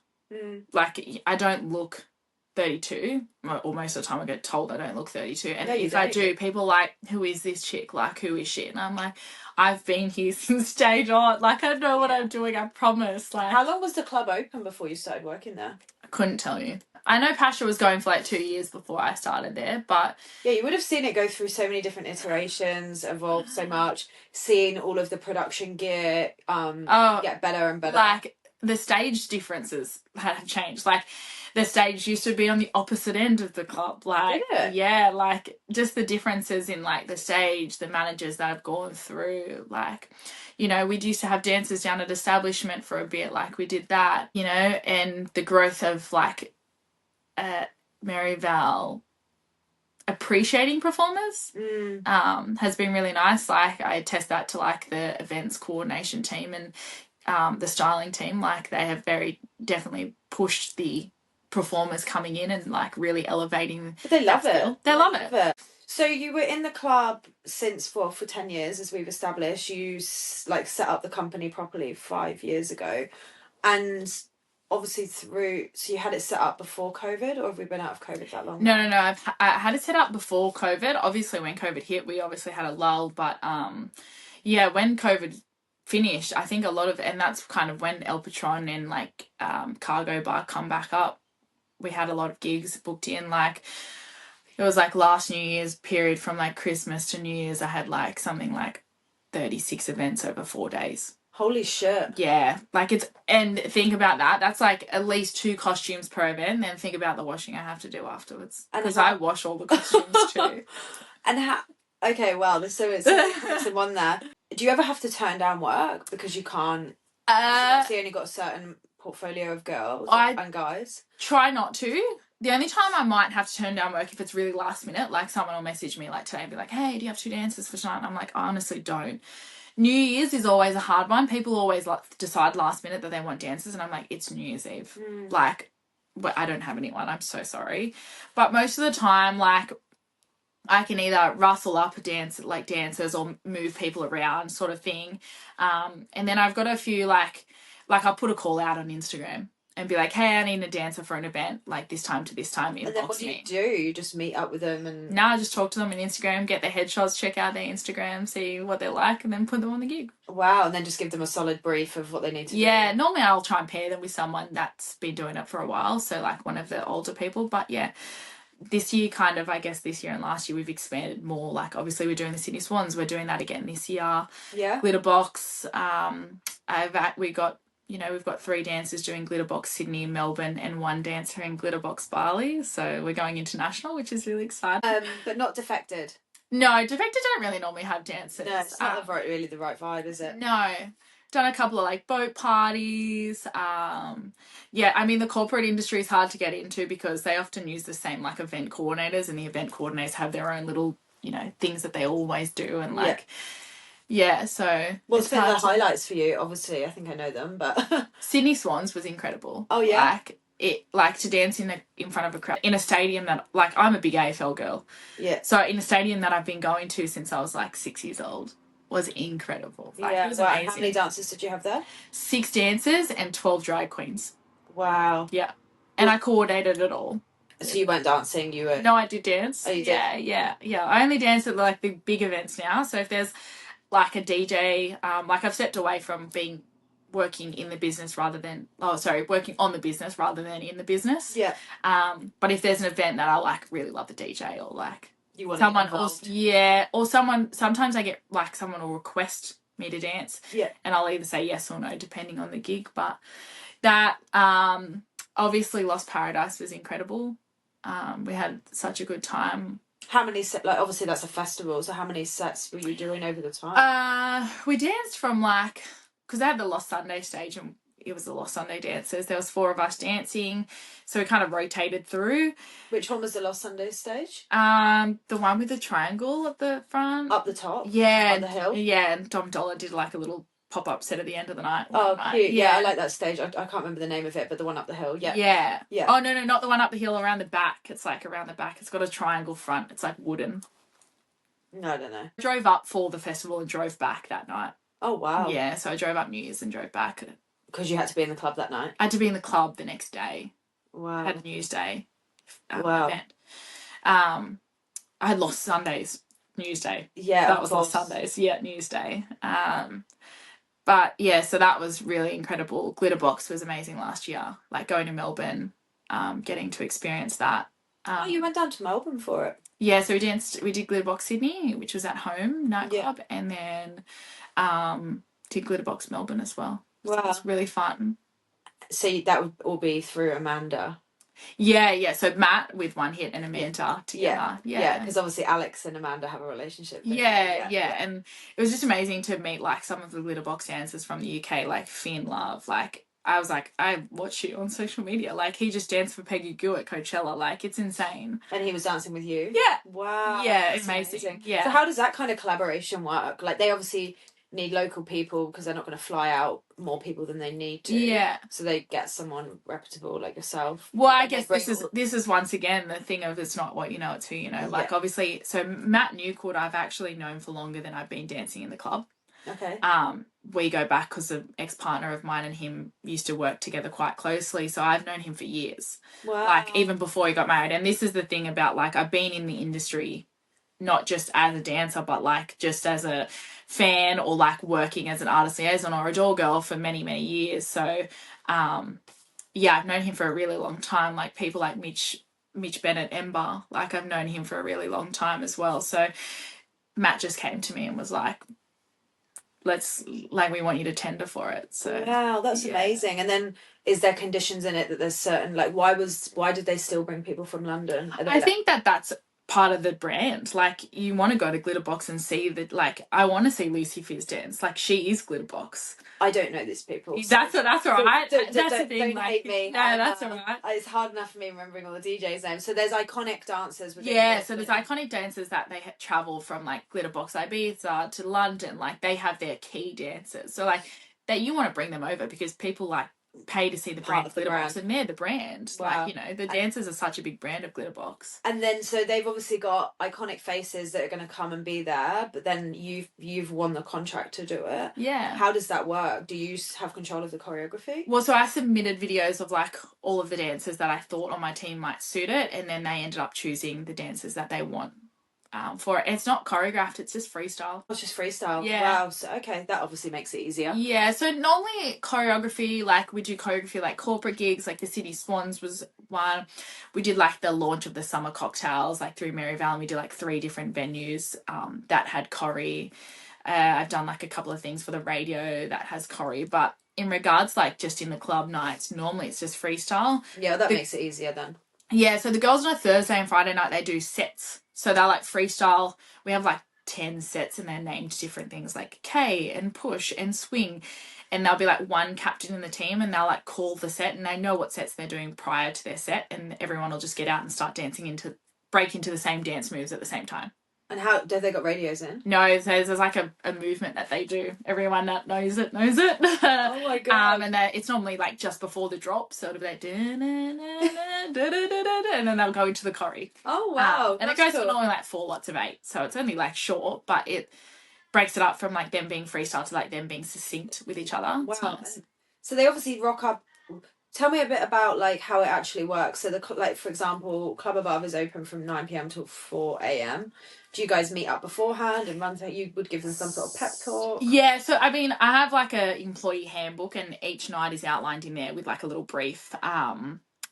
Like, I don't look 32, or most of the time I get told I don't look 32, and if I do, people are like, who is this chick, like, who is she? And I'm like, I've been here since day dot, like, I know what I'm doing, I promise. Like, how long was the club open before you started working there? I couldn't tell you. I know Pacha was going for like 2 years before I started there, but yeah, you would have seen it go through so many different iterations, evolve so much, seen all of the production gear get better and better. Like, the stage differences have changed. Like, the stage used to be on the opposite end of the club. Like, Did it? yeah, like just the differences in like the stage, the managers that I've gone through. Like, you know, we used to have dancers down at Establishment for a bit. Like, we did that, you know, and the growth of like Merivale appreciating performers has been really nice. Like, I attest that to like the events coordination team and the styling team. Like, they have very definitely pushed the performers coming in and like really elevating. But they love it. They love it. So you were in the club since for 10 years, as we've established. You like set up the company properly 5 years ago, and obviously so you had it set up before COVID, or have we been out of COVID that long? No. I had it set up before COVID. Obviously, when COVID hit, we obviously had a lull. But yeah, when COVID finished, I think a lot of, and that's kind of when El Patron and like Cargo Bar come back up. We had a lot of gigs booked in. Like, it was like last New Year's period, from like Christmas to New Year's, I had like something like 36 events over 4 days. Holy shit. Yeah, like it's, and think about that. That's like at least 2 costumes per event. And then think about the washing I have to do afterwards, because I wash all the costumes too. And how? Okay, well, it's in one there. Do you ever have to turn down work because you can't? Obviously, only got a certain portfolio of girls and guys. Try not to. The only time I might have to turn down work if it's really last minute, like someone will message me like today and be like, "Hey, do you have 2 dances for tonight?" And I'm like, I honestly don't. New Year's is always a hard one. People always like decide last minute that they want dances, and I'm like, it's New Year's Eve. Like, but I don't have anyone. I'm so sorry. But most of the time, like, I can either rustle up dancers or move people around, sort of thing. And then I've got a few like I'll put a call out on Instagram and be like, "Hey, I need a dancer for an event, like this time to this time." And then what do you do? You just meet up with them and... No, I just talk to them on Instagram, get their headshots, check out their Instagram, see what they're like, and then put them on the gig. Wow, and then just give them a solid brief of what they need to do. Yeah, normally I'll try and pair them with someone that's been doing it for a while, so like one of the older people. But yeah, this year this year and last year we've expanded more. Like, obviously we're doing the Sydney Swans, we're doing that again this year. Yeah. Glitterbox, we've got 3 dancers doing Glitterbox Sydney, Melbourne, and 1 dancer in Glitterbox Bali. So we're going international, which is really exciting. But not Defected. No, Defected don't really normally have dancers. No, it's not really the right vibe, is it? No. Done a couple of like boat parties. Yeah, I mean, the corporate industry is hard to get into because they often use the same like event coordinators, and the event coordinators have their own little, things that they always do, and like... Yeah, so... What's been the highlights for you? Obviously, I think I know them, but... Sydney Swans was incredible. Oh, yeah? Like to dance in front of a crowd, in a stadium that... Like, I'm a big AFL girl. Yeah. So in a stadium that I've been going to since I was, like, 6 years old was incredible. Like, it was amazing. How many dancers did you have there? 6 dancers and 12 drag queens. Wow. Yeah. And I coordinated it all. So you weren't dancing, you were... No, I did dance. Oh, you did? Yeah. I only dance at, like, the big events now. So if there's... like a DJ, like I've stepped away from working on the business rather than in the business. Yeah. But if there's an event that I like really love the DJ, or like you want someone else, or sometimes I get like someone will request me to dance. Yeah. And I'll either say yes or no depending on the gig. But that obviously Lost Paradise was incredible. We had such a good time. How many sets, like obviously that's a festival, so how many sets were you doing over the time? We danced from like, because I had the Lost Sunday stage and it was the Lost Sunday dancers. There was 4 of us dancing, so we kind of rotated through. Which one was the Lost Sunday stage? The one with the triangle at the front. Up the top? Yeah. On the hill? Yeah, and Dom Dollar did like a little pop-up set at the end of the night. Oh, cute. Yeah, I like that stage. I can't remember the name of it, but the one up the hill. Yeah. Oh, no, not the one up the hill, around the back. It's like around the back. It's got a triangle front. It's like wooden. No, I don't know. I drove up for the festival and drove back that night. Oh, wow. Yeah, so I drove up New Year's and drove back. Because you had to be in the club that night? I had to be in the club the next day. Wow. I had a New Year's Day wow. event. I had Lost Sundays, New Year's Day. Yeah, that was Lost Sundays. Yeah, New Year's Day. But yeah, so that was really incredible. Glitterbox was amazing last year. Like going to Melbourne, getting to experience that. You went down to Melbourne for it? Yeah, so we did Glitterbox Sydney, which was at home nightclub, and then did Glitterbox Melbourne as well. Wow. So it was really fun. So that would all be through Amanda? Yeah. So Matt with One Hit and Amanda together. Yeah, because obviously Alex and Amanda have a relationship. Yeah. And it was just amazing to meet like some of the Glitterbox dancers from the UK, like Finn Love. Like I was like, I watch you on social media. Like he just danced for Peggy Goo at Coachella. Like it's insane. And he was dancing with you? Yeah. Wow. Yeah, amazing. Yeah. So how does that kind of collaboration work? Like they obviously need local people because they're not going to fly out more people than they need to. Yeah. So they get someone reputable like yourself. Well, I guess this is once again the thing of it's not what you know, it's who you know. Like obviously, so Matt Newcourt I've actually known for longer than I've been dancing in the club. Okay. We go back because an ex-partner of mine and him used to work together quite closely, so I've known him for years. Wow. Like even before he got married. And this is the thing about like I've been in the industry not just as a dancer but like just as a fan or like working as an artist liaison or a door girl for many years. So yeah, I've known him for a really long time. Like people like Mitch Bennett, Ember, like I've known him for a really long time as well. So Matt just came to me and was like, we want you to tender for it. So wow, that's amazing. And then is there conditions in it that there's certain like why did they still bring people from London? I think that's part of the brand. Like you want to go to Glitterbox and see that. Like I want to see Lucy Fizz dance. Like she is Glitterbox. I don't know these people. That's all right. That's the thing. Don't like, hate me. No, that's all right. It's hard enough for me remembering all the DJs' names. So there's iconic dancers. So there's iconic dancers that they travel from like Glitterbox Ibiza to London. Like they have their key dancers. So like that you want to bring them over because people like pay to see the brand of Glitterbox and they're the brand. Wow. Like, you know, the dancers are such a big brand of Glitterbox. And then so they've obviously got iconic faces that are going to come and be there, but then you've won the contract to do it. Yeah. How does that work? Do you have control of the choreography? Well, so I submitted videos of like all of the dancers that I thought on my team might suit it, and then they ended up choosing the dancers that they want. For it. It's not choreographed, it's just freestyle. It's just freestyle. Yeah. Wow. So okay, that obviously makes it easier. Yeah, so normally choreography, like we do choreography like corporate gigs, like the Sydney Swans was one. We did like the launch of the summer cocktails like through Merivale, and we did like 3 different venues that had choreo. I've done like a couple of things for the radio that has choreo, but in regards like just in the club nights, normally it's just freestyle. Yeah, that makes it easier then. Yeah, so the girls on a Thursday and Friday night, they do sets. So they're like freestyle. We have like 10 sets and they're named different things like K and push and swing. And there'll be like one captain in the team and they'll like call the set and they know what sets they're doing prior to their set, and everyone will just get out and start break into the same dance moves at the same time. And how have they got radios in? No, there's like a movement that they do. Everyone that knows it. Oh my god! And it's normally like just before the drop, sort of like and then they'll go into the choreo. Oh wow! And it goes for normally like 4 lots of 8, so it's only like short, but it breaks it up from like them being freestyle to like them being succinct with each other. Wow! So they obviously rock up. Tell me a bit about like how it actually works. So like for example, Club Above is open from 9 p.m. till 4 a.m. Do you guys meet up beforehand and run through? You would give them some sort of pep talk? Yeah, so I mean, I have like a employee handbook and each night is outlined in there with like a little brief.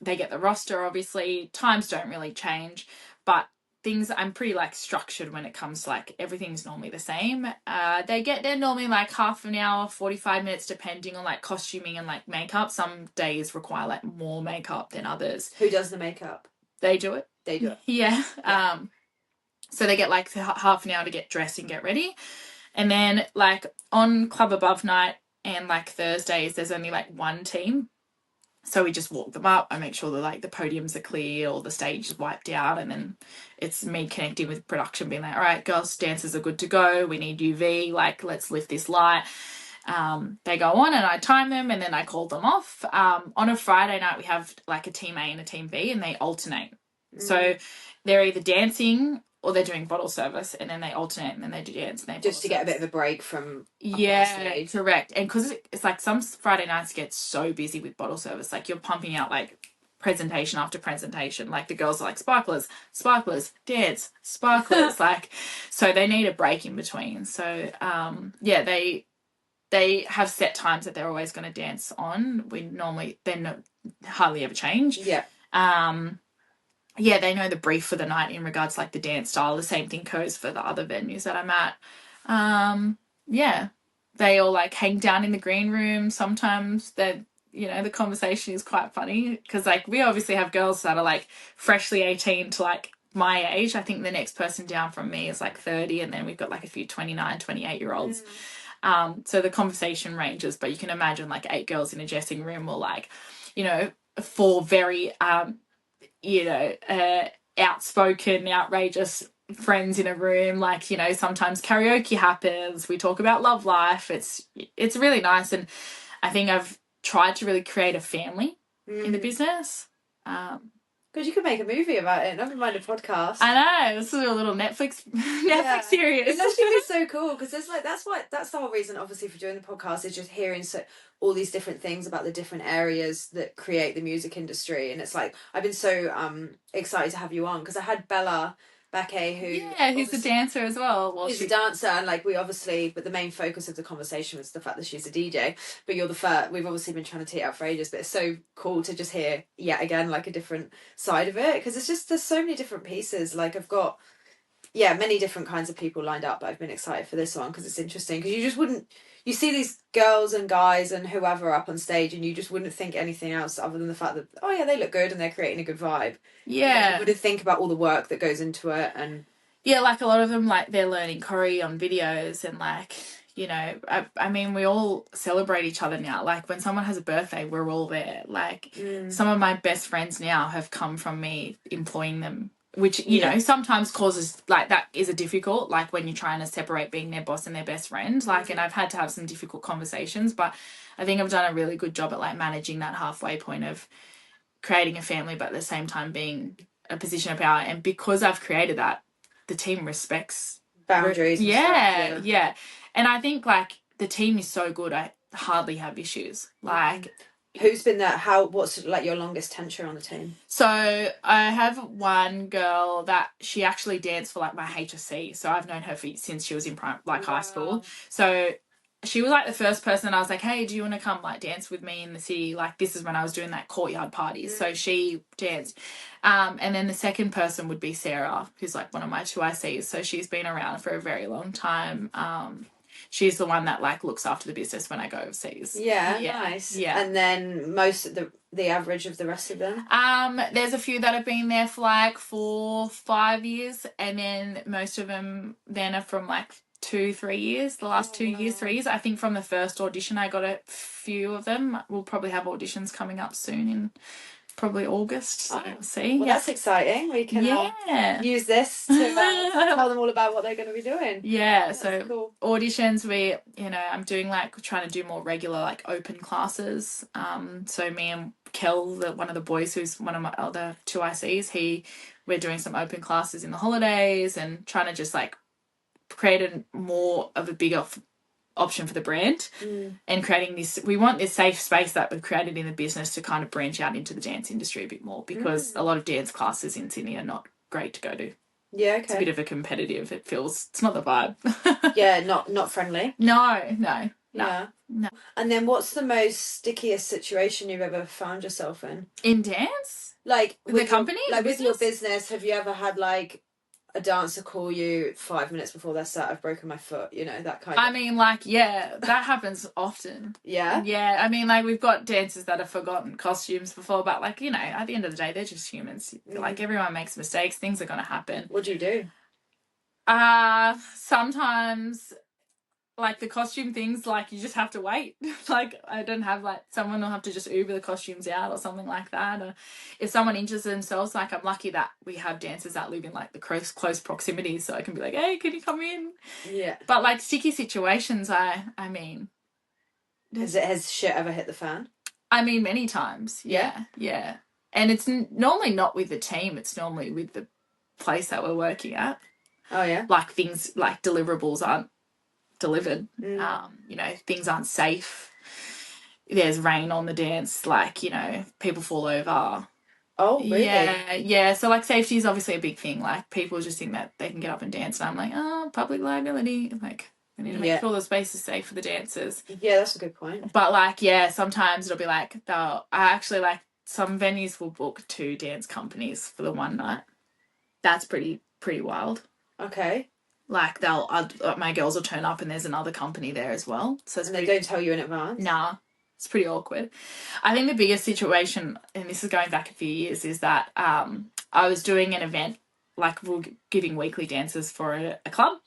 They get the roster, obviously. Times don't really change, but I'm pretty like structured when it comes to like everything's normally the same. They get there normally like half an hour, 45 minutes, depending on like costuming and like makeup. Some days require like more makeup than others. Who does the makeup? They do it. They do it. Yeah. So they get like half an hour to get dressed and get ready. And then like on Club Above night and like Thursdays, there's only like one team. So we just walk them up. I make sure that like the podiums are clear or the stage is wiped out. And then it's me connecting with production being like, all right, girls, dancers are good to go. We need UV. Like, let's lift this light. They go on and I time them and then I call them off. On a Friday night, we have like a team A and a team B and they alternate. So they're either dancing or they're doing bottle service, and then they alternate, and then they do dance. And they just to get a bit of a break from... Yeah, correct. And because it's like some Friday nights get so busy with bottle service, like you're pumping out like presentation after presentation. Like the girls are like sparklers, dance, sparklers. Like, so they need a break in between. So, yeah, they have set times that they're always going to dance on. Hardly ever change. Yeah. Yeah, they know the brief for the night in regards to like the dance style. The same thing goes for the other venues that I'm at. Yeah, they all like hang down in the green room. Sometimes you know, the conversation is quite funny because, like, we obviously have girls that are, like, freshly 18 to, like, my age. I think the next person down from me is, like, 30, and then we've got, like, a few 29, 28-year-olds. So the conversation ranges, but you can imagine, like, 8 girls in a dressing room or, like, you know, 4 very, you know, outspoken, outrageous friends in a room. Like, you know, sometimes karaoke happens, we talk about love life. It's really nice, and I think I've tried to really create a family in the business. Because you could make a movie about it, never mind a podcast. I know, this is a little Netflix series. It's actually been so cool because there's like that's the whole reason, obviously, for doing the podcast, is just hearing all these different things about the different areas that create the music industry. And it's like I've been so excited to have you on because I had Becc, who's a dancer as well. She's a dancer, and like but the main focus of the conversation was the fact that she's a DJ. But you're the first. We've obviously been trying to tee it up for ages, but it's so cool to just hear yet again like a different side of it, because it's just there's so many different pieces. Like I've got many different kinds of people lined up, but I've been excited for this one because it's interesting, because you see these girls and guys and whoever up on stage and you just wouldn't think anything else other than the fact that, oh yeah, they look good and they're creating a good vibe. You wouldn't think about all the work that goes into it. And like a lot of them, like, they're learning choreo on videos, and like, you know, I mean, we all celebrate each other now. Like when someone has a birthday, we're all there. Like some of my best friends now have come from me employing them, which, you know, sometimes causes, like, that is a difficult, like when you're trying to separate being their boss and their best friend, like, and I've had to have some difficult conversations, but I think I've done a really good job at, like, managing that halfway point of creating a family, but at the same time being a position of power. And because I've created that, the team respects boundaries. Yeah. And I think, like, the team is so good, I hardly have issues. Like, who's been there? What's like your longest tenure on the team? So I have one girl that she actually danced for like my HSC. So I've known her since she was in high school. So she was like the first person I was like, hey, do you want to come like dance with me in the city? Like, this is when I was doing that courtyard parties. So she danced. And then the second person would be Sarah, who's like one of my 2ICs. So she's been around for a very long time. She's the one that like looks after the business when I go overseas. Yeah, nice. Yeah. And then most of the average of the rest of them? There's a few that have been there for like 4-5 years, and then most of them then are from like 2-3 years, the last 2 years, 3 years. I think from the first audition I got a few of them. We'll probably have auditions coming up soon in probably August, so we'll see. Well, that's exciting. We can use this to tell them all about what they're going to be doing. That's so cool. Auditions, I'm doing like trying to do more regular like open classes. So me and Kel, one of the boys who's one of my other 2ICs, we're doing some open classes in the holidays and trying to just like create more of a bigger option for the brand and creating this. We want this safe space that we've created in the business to kind of branch out into the dance industry a bit more, because a lot of dance classes in Sydney are not great to go to. Yeah, okay. It's a bit of a competitive. It's not the vibe. Yeah, not friendly. No. Yeah. No. And then what's the most stickiest situation you've ever found yourself in? In dance? Like with the company? Like with your business, have you ever had like a dancer call you 5 minutes before their set, I've broken my foot, that kind of... I mean, like, yeah, that happens often. Yeah? Yeah, I mean, like, we've got dancers that have forgotten costumes before, but, like, at the end of the day, they're just humans. Like, everyone makes mistakes. Things are going to happen. What do you do? Sometimes... like the costume things, like you just have to wait. Like I don't have like someone will have to just Uber the costumes out or something like that. Or if someone injures themselves, like I'm lucky that we have dancers that live in like the close proximity, so I can be like, hey, can you come in? Yeah. But like sticky situations, I mean, has shit ever hit the fan? I mean, many times. Yeah. And it's normally not with the team. It's normally with the place that we're working at. Oh yeah. Like things like deliverables aren't delivered. Things aren't safe. There's rain on the dance, like, people fall over. Oh, really? Yeah. So like safety is obviously a big thing. Like people just think that they can get up and dance, and I'm like, public liability. Like we need to make sure the space is safe for the dancers. Yeah, that's a good point. But like, sometimes it'll be like some venues will book 2 dance companies for the one night. That's pretty wild. Okay. Like my girls will turn up and there's another company there as well. So they don't tell you in advance? Nah. It's pretty awkward. I think the biggest situation, and this is going back a few years, is that I was doing an event, like we were giving weekly dances for a club.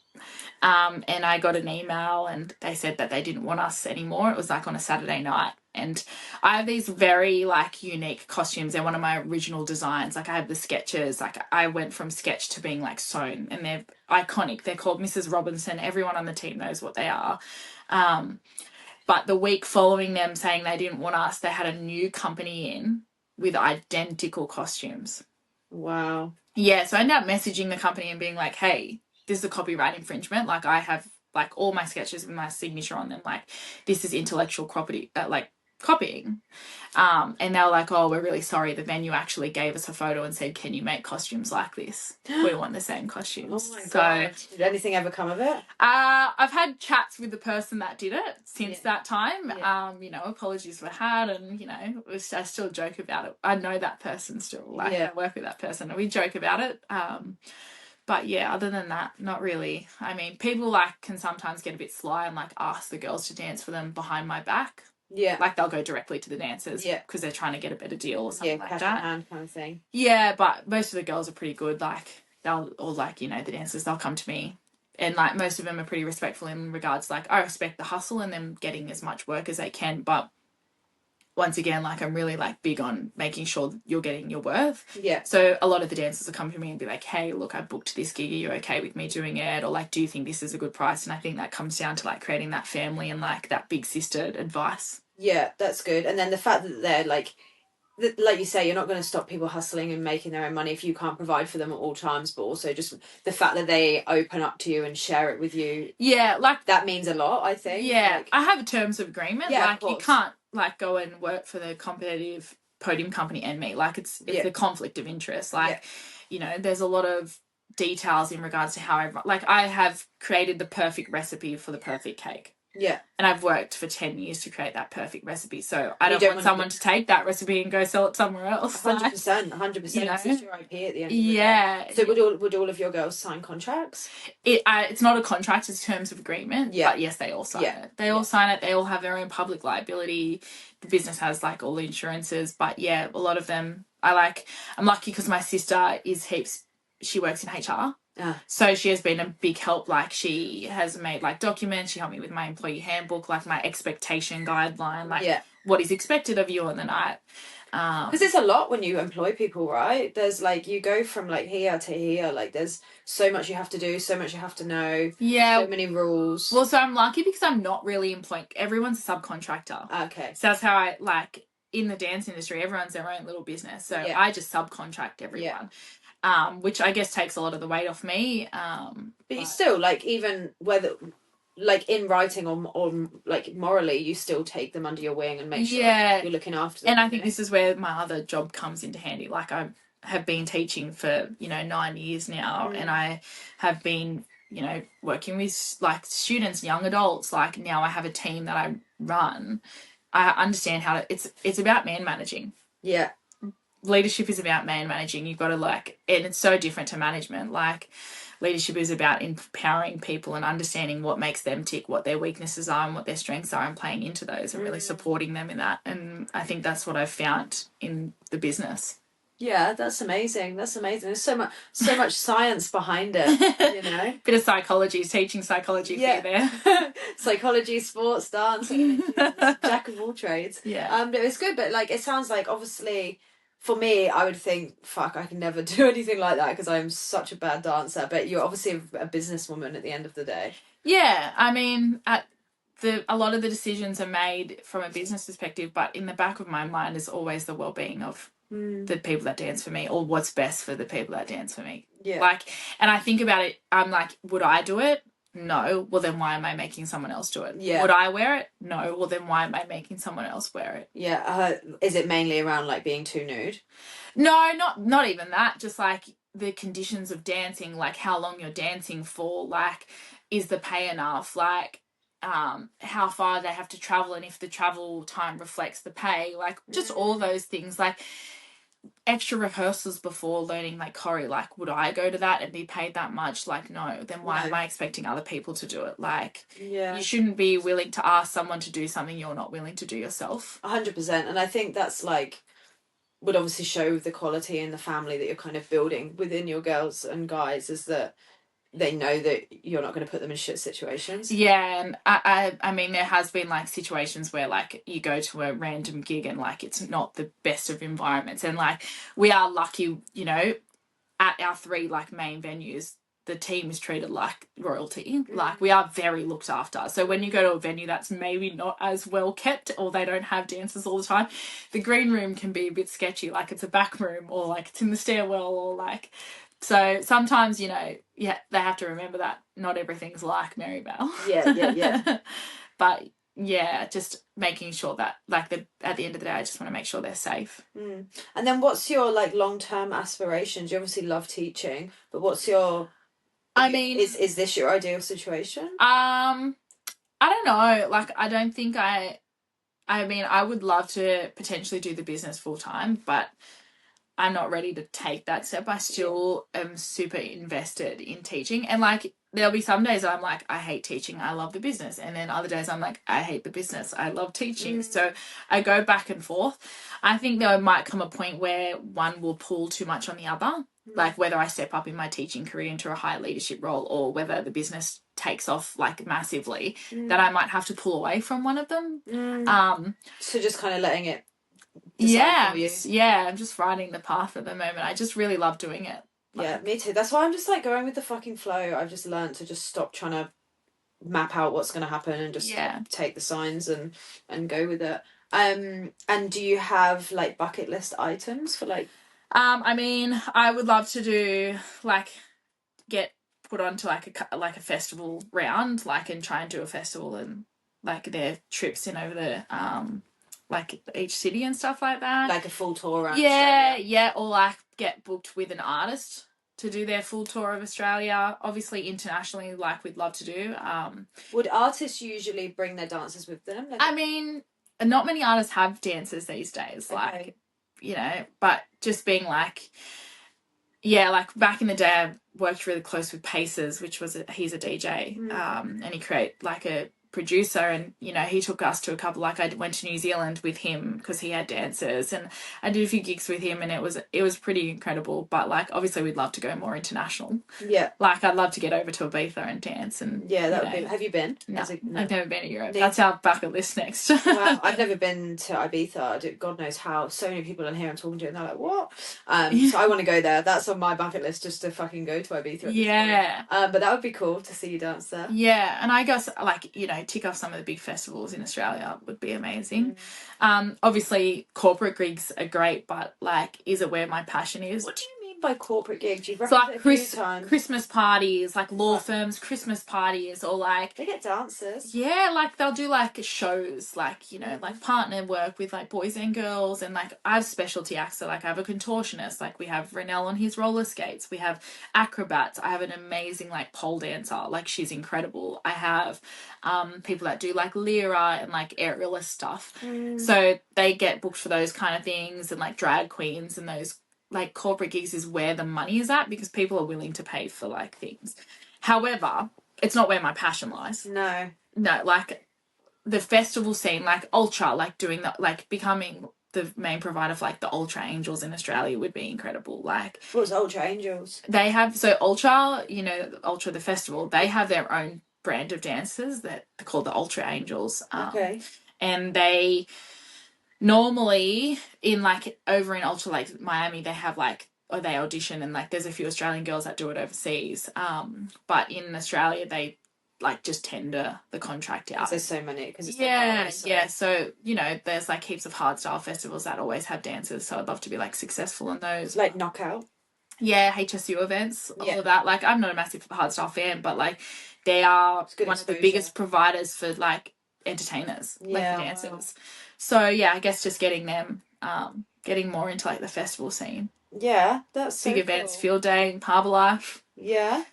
And I got an email and they said that they didn't want us anymore. It was like on a Saturday night. And I have these very like unique costumes. They're one of my original designs. Like I have the sketches. Like I went from sketch to being like sewn, and they're iconic. They're called Mrs. Robinson. Everyone on the team knows what they are. But the week following them saying they didn't want us, they had a new company in with identical costumes. Wow. Yeah, so I ended up messaging the company and being like, hey, this is a copyright infringement. Like I have like all my sketches with my signature on them. Like this is intellectual property, like copying. And they were like, oh, we're really sorry. The venue actually gave us a photo and said, can you make costumes like this? We want the same costumes. Oh my God. Did anything ever come of it? I've had chats with the person that did it since that time. Yeah. You know, apologies were had, and you know, I still joke about it. I know that person still. Like I work with that person and we joke about it. But yeah, other than that, not really. I mean, people like can sometimes get a bit sly and like ask the girls to dance for them behind my back. Yeah. Like they'll go directly to the dancers because they're trying to get a better deal or something like cash that. in hand kind of thing. Yeah, but most of the girls are pretty good. Like they'll, or like, you know, the dancers, they'll come to me. And like most of them are pretty respectful in regards, like I respect the hustle and them getting as much work as they can. But once again, like I'm really like big on making sure you're getting your worth. Yeah. So a lot of the dancers will come to me and be like, hey, look, I booked this gig. Are you okay with me doing it? Or like, do you think this is a good price? And I think that comes down to like creating that family and like that big sister advice. Yeah, that's good. And then the fact that they're like you say, you're not going to stop people hustling and making their own money if you can't provide for them at all times, but also just the fact that they open up to you and share it with you. Yeah, like that means a lot, I think. Yeah, like, I have terms of agreement. Yeah, like you can't like go and work for the competitive podium company and me. Like it's a conflict of interest. Like, you know, there's a lot of details in regards to how I have created the perfect recipe for the perfect cake. Yeah. And I've worked for 10 years to create that perfect recipe. So I don't want someone to take that recipe and go sell it somewhere else. 100%. You know? It's your IP at the end of the day. So would all of your girls sign contracts? It's not a contract, it's terms of agreement. Yeah. But yes, they all sign it. They all sign it. They all have their own public liability. The business has like all the insurances. But yeah, a lot of them, I'm lucky because my sister she works in HR. So she has been a big help. Like she has made like documents. She helped me with my employee handbook, like my expectation guideline, like what is expected of you on the night. Because it's a lot when you employ people, right? There's like, you go from like here to here, like there's so much you have to do, so much you have to know. Yeah. So many rules. Well, so I'm lucky because I'm not really employing. Everyone's a subcontractor. Okay. So that's how I like in the dance industry, everyone's their own little business. So I just subcontract everyone. Which I guess takes a lot of the weight off me. But you still, like, even whether, like, in writing or like, morally, you still take them under your wing and make sure you're looking after them. And I think this is where my other job comes into handy. Like, I have been teaching for, 9 years now, and I have been, working with, like, students, young adults. Like, now I have a team that I run. I understand how to... It's about man managing. Yeah. Leadership is about man managing. You've got to and it's so different to management. Like leadership is about empowering people and understanding what makes them tick, what their weaknesses are and what their strengths are, and playing into those and really supporting them in that. And I think that's what I've found in the business. Yeah, that's amazing. There's so much science behind it, Bit of psychology, teaching psychology for you there. Psychology, sports, dance, jack of all trades. Yeah. It's good, but like it sounds like obviously for me, I would think, fuck, I can never do anything like that because I'm such a bad dancer. But you're obviously a businesswoman at the end of the day. Yeah, I mean, a lot of the decisions are made from a business perspective, but in the back of my mind is always the well-being of the people that dance for me, or what's best for the people that dance for me. Yeah. And I think about it, I'm like, would I do it? No. Well, then why am I making someone else do it? Yeah. Would I wear it? No. Well, then why am I making someone else wear it? Yeah. Is it mainly around like being too nude? No, not even that. Just like the conditions of dancing, like how long you're dancing for, like is the pay enough, like how far they have to travel and if the travel time reflects the pay, like just all those things. Like extra rehearsals before learning like choreo. Like, would I go to that and be paid that much? Like, no. Then why am I expecting other people to do it? Like, you shouldn't be willing to ask someone to do something you're not willing to do yourself. 100%. And I think that's like would obviously show the quality in the family that you're kind of building within your girls and guys, is that they know that you're not going to put them in shit situations. Yeah, and I mean, there has been like situations where like you go to a random gig and like it's not the best of environments, and like we are lucky, you know, at our 3 like main venues, the team is treated like royalty. Like, we are very looked after. So when you go to a venue that's maybe not as well kept, or they don't have dancers all the time, the green room can be a bit sketchy. Like, it's a back room, or like it's in the stairwell, or like. So sometimes, you know, yeah, they have to remember that not everything's like Merivale. Yeah. But yeah, just making sure that like at the end of the day, I just want to make sure they're safe. And then what's your like long-term aspirations? You obviously love teaching, but what's your, I mean, is this your ideal situation? I don't know. Like, I don't think I mean, I would love to potentially do the business full time, but I'm not ready to take that step. I still am super invested in teaching. And like, there'll be some days I'm like, I hate teaching, I love the business. And then other days I'm like, I hate the business, I love teaching. So I go back and forth. I think there might come a point where one will pull too much on the other. Like, whether I step up in my teaching career into a high leadership role, or whether the business takes off like massively, that I might have to pull away from one of them. So just kind of letting it. Yeah, I'm just riding the path at the moment. I just really love doing it. Like, yeah, me too. That's why I'm just like going with the fucking flow. I've just learned to just stop trying to map out what's going to happen and just take the signs and go with it. And do you have like bucket list items for like? I mean, I would love to do like get put onto like a festival round, like, and try and do a festival, and like their trips in over the like each city and stuff like that. Like a full tour around Australia. Yeah, or like get booked with an artist to do their full tour of Australia. Obviously internationally, like, we'd love to do. Would artists usually bring their dancers with them? I mean, not many artists have dancers these days, like, you know, but just being like, yeah, like back in the day I worked really close with Pacers, which was he's a DJ, and he create like a producer, and you know, he took us to a couple, like I went to New Zealand with him because he had dancers, and I did a few gigs with him, and it was pretty incredible. But like, obviously we'd love to go more international. Like, I'd love to get over to Ibiza and dance, and that would be. Have you been? No, I've never been to Europe. That's our bucket list next. Wow, I've never been to Ibiza. God knows how. So many people in here I'm talking to, and they're like, what? So I want to go there. That's on my bucket list, just to fucking go to Ibiza. But that would be cool to see you dance there. Yeah, and I guess, like, you know, tick off some of the big festivals in Australia would be amazing. Obviously corporate gigs are great, but like, is it where my passion is? What do you mean by corporate gigs? You've referenced it a few times. Christmas parties, like law firms Christmas parties, or like they get dancers. Yeah, like they'll do like shows, like, you know, like partner work with like boys and girls, and like I have specialty acts. So like I have a contortionist, like we have Renell on his roller skates, we have acrobats, I have an amazing like pole dancer, like she's incredible. I have people that do like lyra and like aerialist stuff. So they get booked for those kind of things, and like drag queens, and those like corporate gigs is where the money is at, because people are willing to pay for like things. However, it's not where my passion lies. No, like the festival scene, like Ultra, like doing that, like becoming the main provider for like the Ultra Angels in Australia would be incredible. Like, what's Ultra Angels? They have, so Ultra, you know, Ultra the festival, they have their own brand of dancers that they're called the Ultra Angels. And they normally in like over in Ultra, like Miami, they have like, or they audition, and like there's a few Australian girls that do it overseas. But in Australia they like just tender the contract out. There's so many. Cause so you know, there's like heaps of hardstyle festivals that always have dancers, so I'd love to be like successful in those. Like Knockout. Yeah, HSU events, all of that. Like, I'm not a massive hardstyle fan, but like they are one of the biggest providers for like entertainers, like dancers. Wow. So yeah, I guess just getting them, getting more into like the festival scene. Yeah, that's big events, Field Day, Harbour Life. Yeah.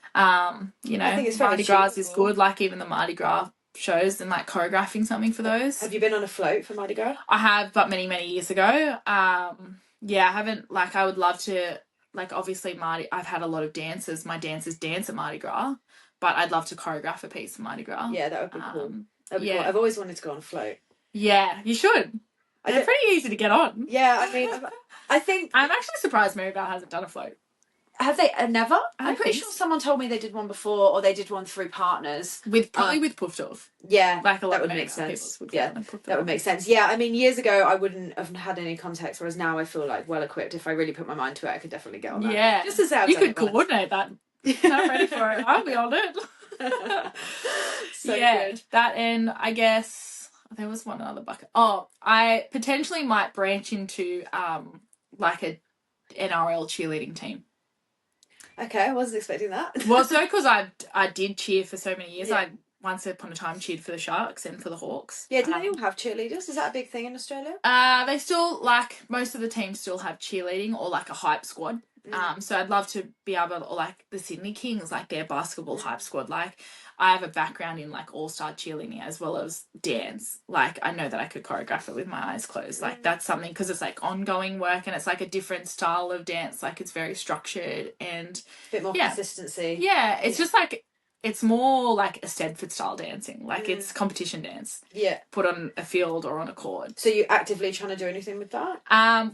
You know, I think it's Mardi Gras is good. Like even the Mardi Gras shows, and like choreographing something for those. Have you been on a float for Mardi Gras? I have, but many years ago. Yeah, I haven't, like, I would love to, like, obviously I've had a lot of dancers. My dancers dance at Mardi Gras, but I'd love to choreograph a piece for Mardi Gras. Yeah, that would be cool. That'd be yeah. cool. I've always wanted to go on a float. Yeah, you should. They're pretty easy to get on. Yeah, I mean, I think... I'm actually surprised Merivale hasn't done a float. Have they? Never? I'm pretty think sure someone told me they did one before, or they did one through partners. Probably with Puffdorf. Yeah, like a lot that would of make sense. Would Yeah, that would make sense. Yeah, I mean, years ago I wouldn't have had any context, whereas now I feel like well equipped. If I really put my mind to it, I could definitely get on that. Yeah, just to say you could coordinate that. I'm ready for it. I'll be on it. So good. That, and I guess there was one other bucket. Oh, I potentially might branch into like a NRL cheerleading team. Okay, I wasn't expecting that. Well, so because I did cheer for so many years. Yeah. I once upon a time cheered for the Sharks and for the Hawks. Yeah, do they all have cheerleaders? Is that a big thing in Australia? They still, like, most of the teams still have cheerleading or like a hype squad. So I'd love to be able to, like, the Sydney Kings, like their basketball hype squad. Like, I have a background in, like, all-star cheerleading as well as dance. Like, I know that I could choreograph it with my eyes closed. Like, that's something, because it's, like, ongoing work and it's, like, a different style of dance. Like, it's very structured and... A bit more consistency. Yeah, it's just, like... It's more like a Stedford style dancing. Like, it's competition dance. Yeah. Put on a field or on a court. So you're actively trying to do anything with that?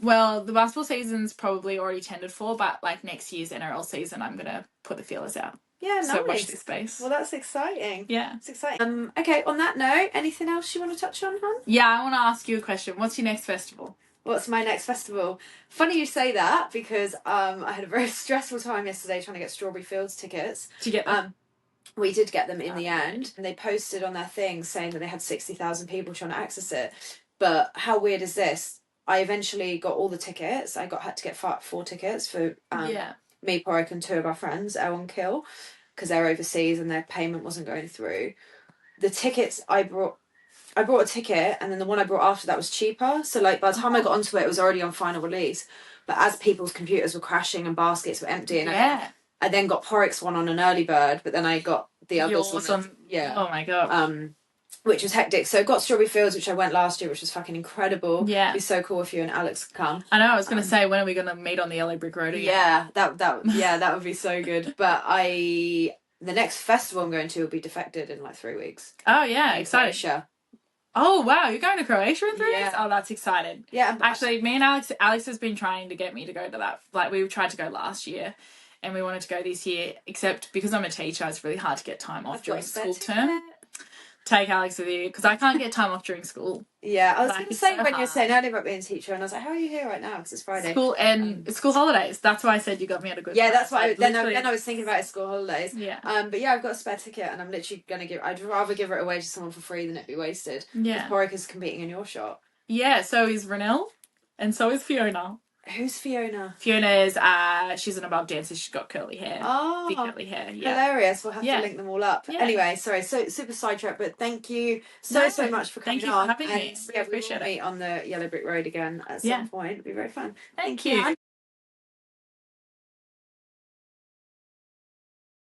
Well, the basketball season's probably already tendered for, but, like, next year's NRL season, I'm going to put the feelers out. Yeah, nice. So watch this space. Well, that's exciting. Yeah. It's exciting. Okay, on that note, anything else you want to touch on, hon? Yeah, I want to ask you a question. What's your next festival? What's my next festival? Funny you say that, because I had a very stressful time yesterday trying to get Strawberry Fields tickets. To get them? We did get them in the end, and they posted on their thing saying that they had 60,000 people trying to access it. But how weird is this? I eventually got all the tickets. I had to get 4 tickets for me, Porrick, and 2 of our friends, Elle and Kill, because they're overseas and their payment wasn't going through. The tickets I brought a ticket, and then the one I brought after that was cheaper. So, like, by the time I got onto it, it was already on final release. But as people's computers were crashing and baskets were emptying, I then got Porrick's one on an early bird, but then I got the others on. Yeah. Oh my god. Which was hectic. So I got Strawberry Fields, which I went last year, which was fucking incredible. Yeah. It'd be so cool if you and Alex could come. I know. I was gonna say, when are we gonna meet on the LA Brick Road again? Yeah, that would be so good. But the next festival I'm going to will be Defected in like 3 weeks. Oh yeah, excited. Croatia. Oh wow, you're going to Croatia in 3 weeks? Oh, that's exciting. Yeah. Actually, me and Alex has been trying to get me to go to that. Like, we tried to go last year. And we wanted to go this year, except because I'm a teacher, it's really hard to get time off during school term. Take Alex with you, because I can't get time off during school. Yeah, I was going to say, when you were saying earlier about being a teacher, and I was like, how are you here right now? Because it's Friday. School and school holidays. That's why I said you got me at a good time. That's why. Then I was thinking about school holidays. Yeah. But yeah, I've got a spare ticket, and I'm literally going to I'd rather give it away to someone for free than it be wasted. Yeah. Porrick is competing in your shot. Yeah, so is Renelle, and so is Fiona. Who's Fiona? Fiona is, she's an above dancer. She's got curly hair. Oh. Big curly hair, yeah. Hilarious. We'll have to link them all up. Yeah. Anyway, sorry, so super sidetrack, but thank you so much for coming on. Thank you for having me. Yeah, we will meet on the Yellow Brick Road again at some point. It'll be very fun. Thank you.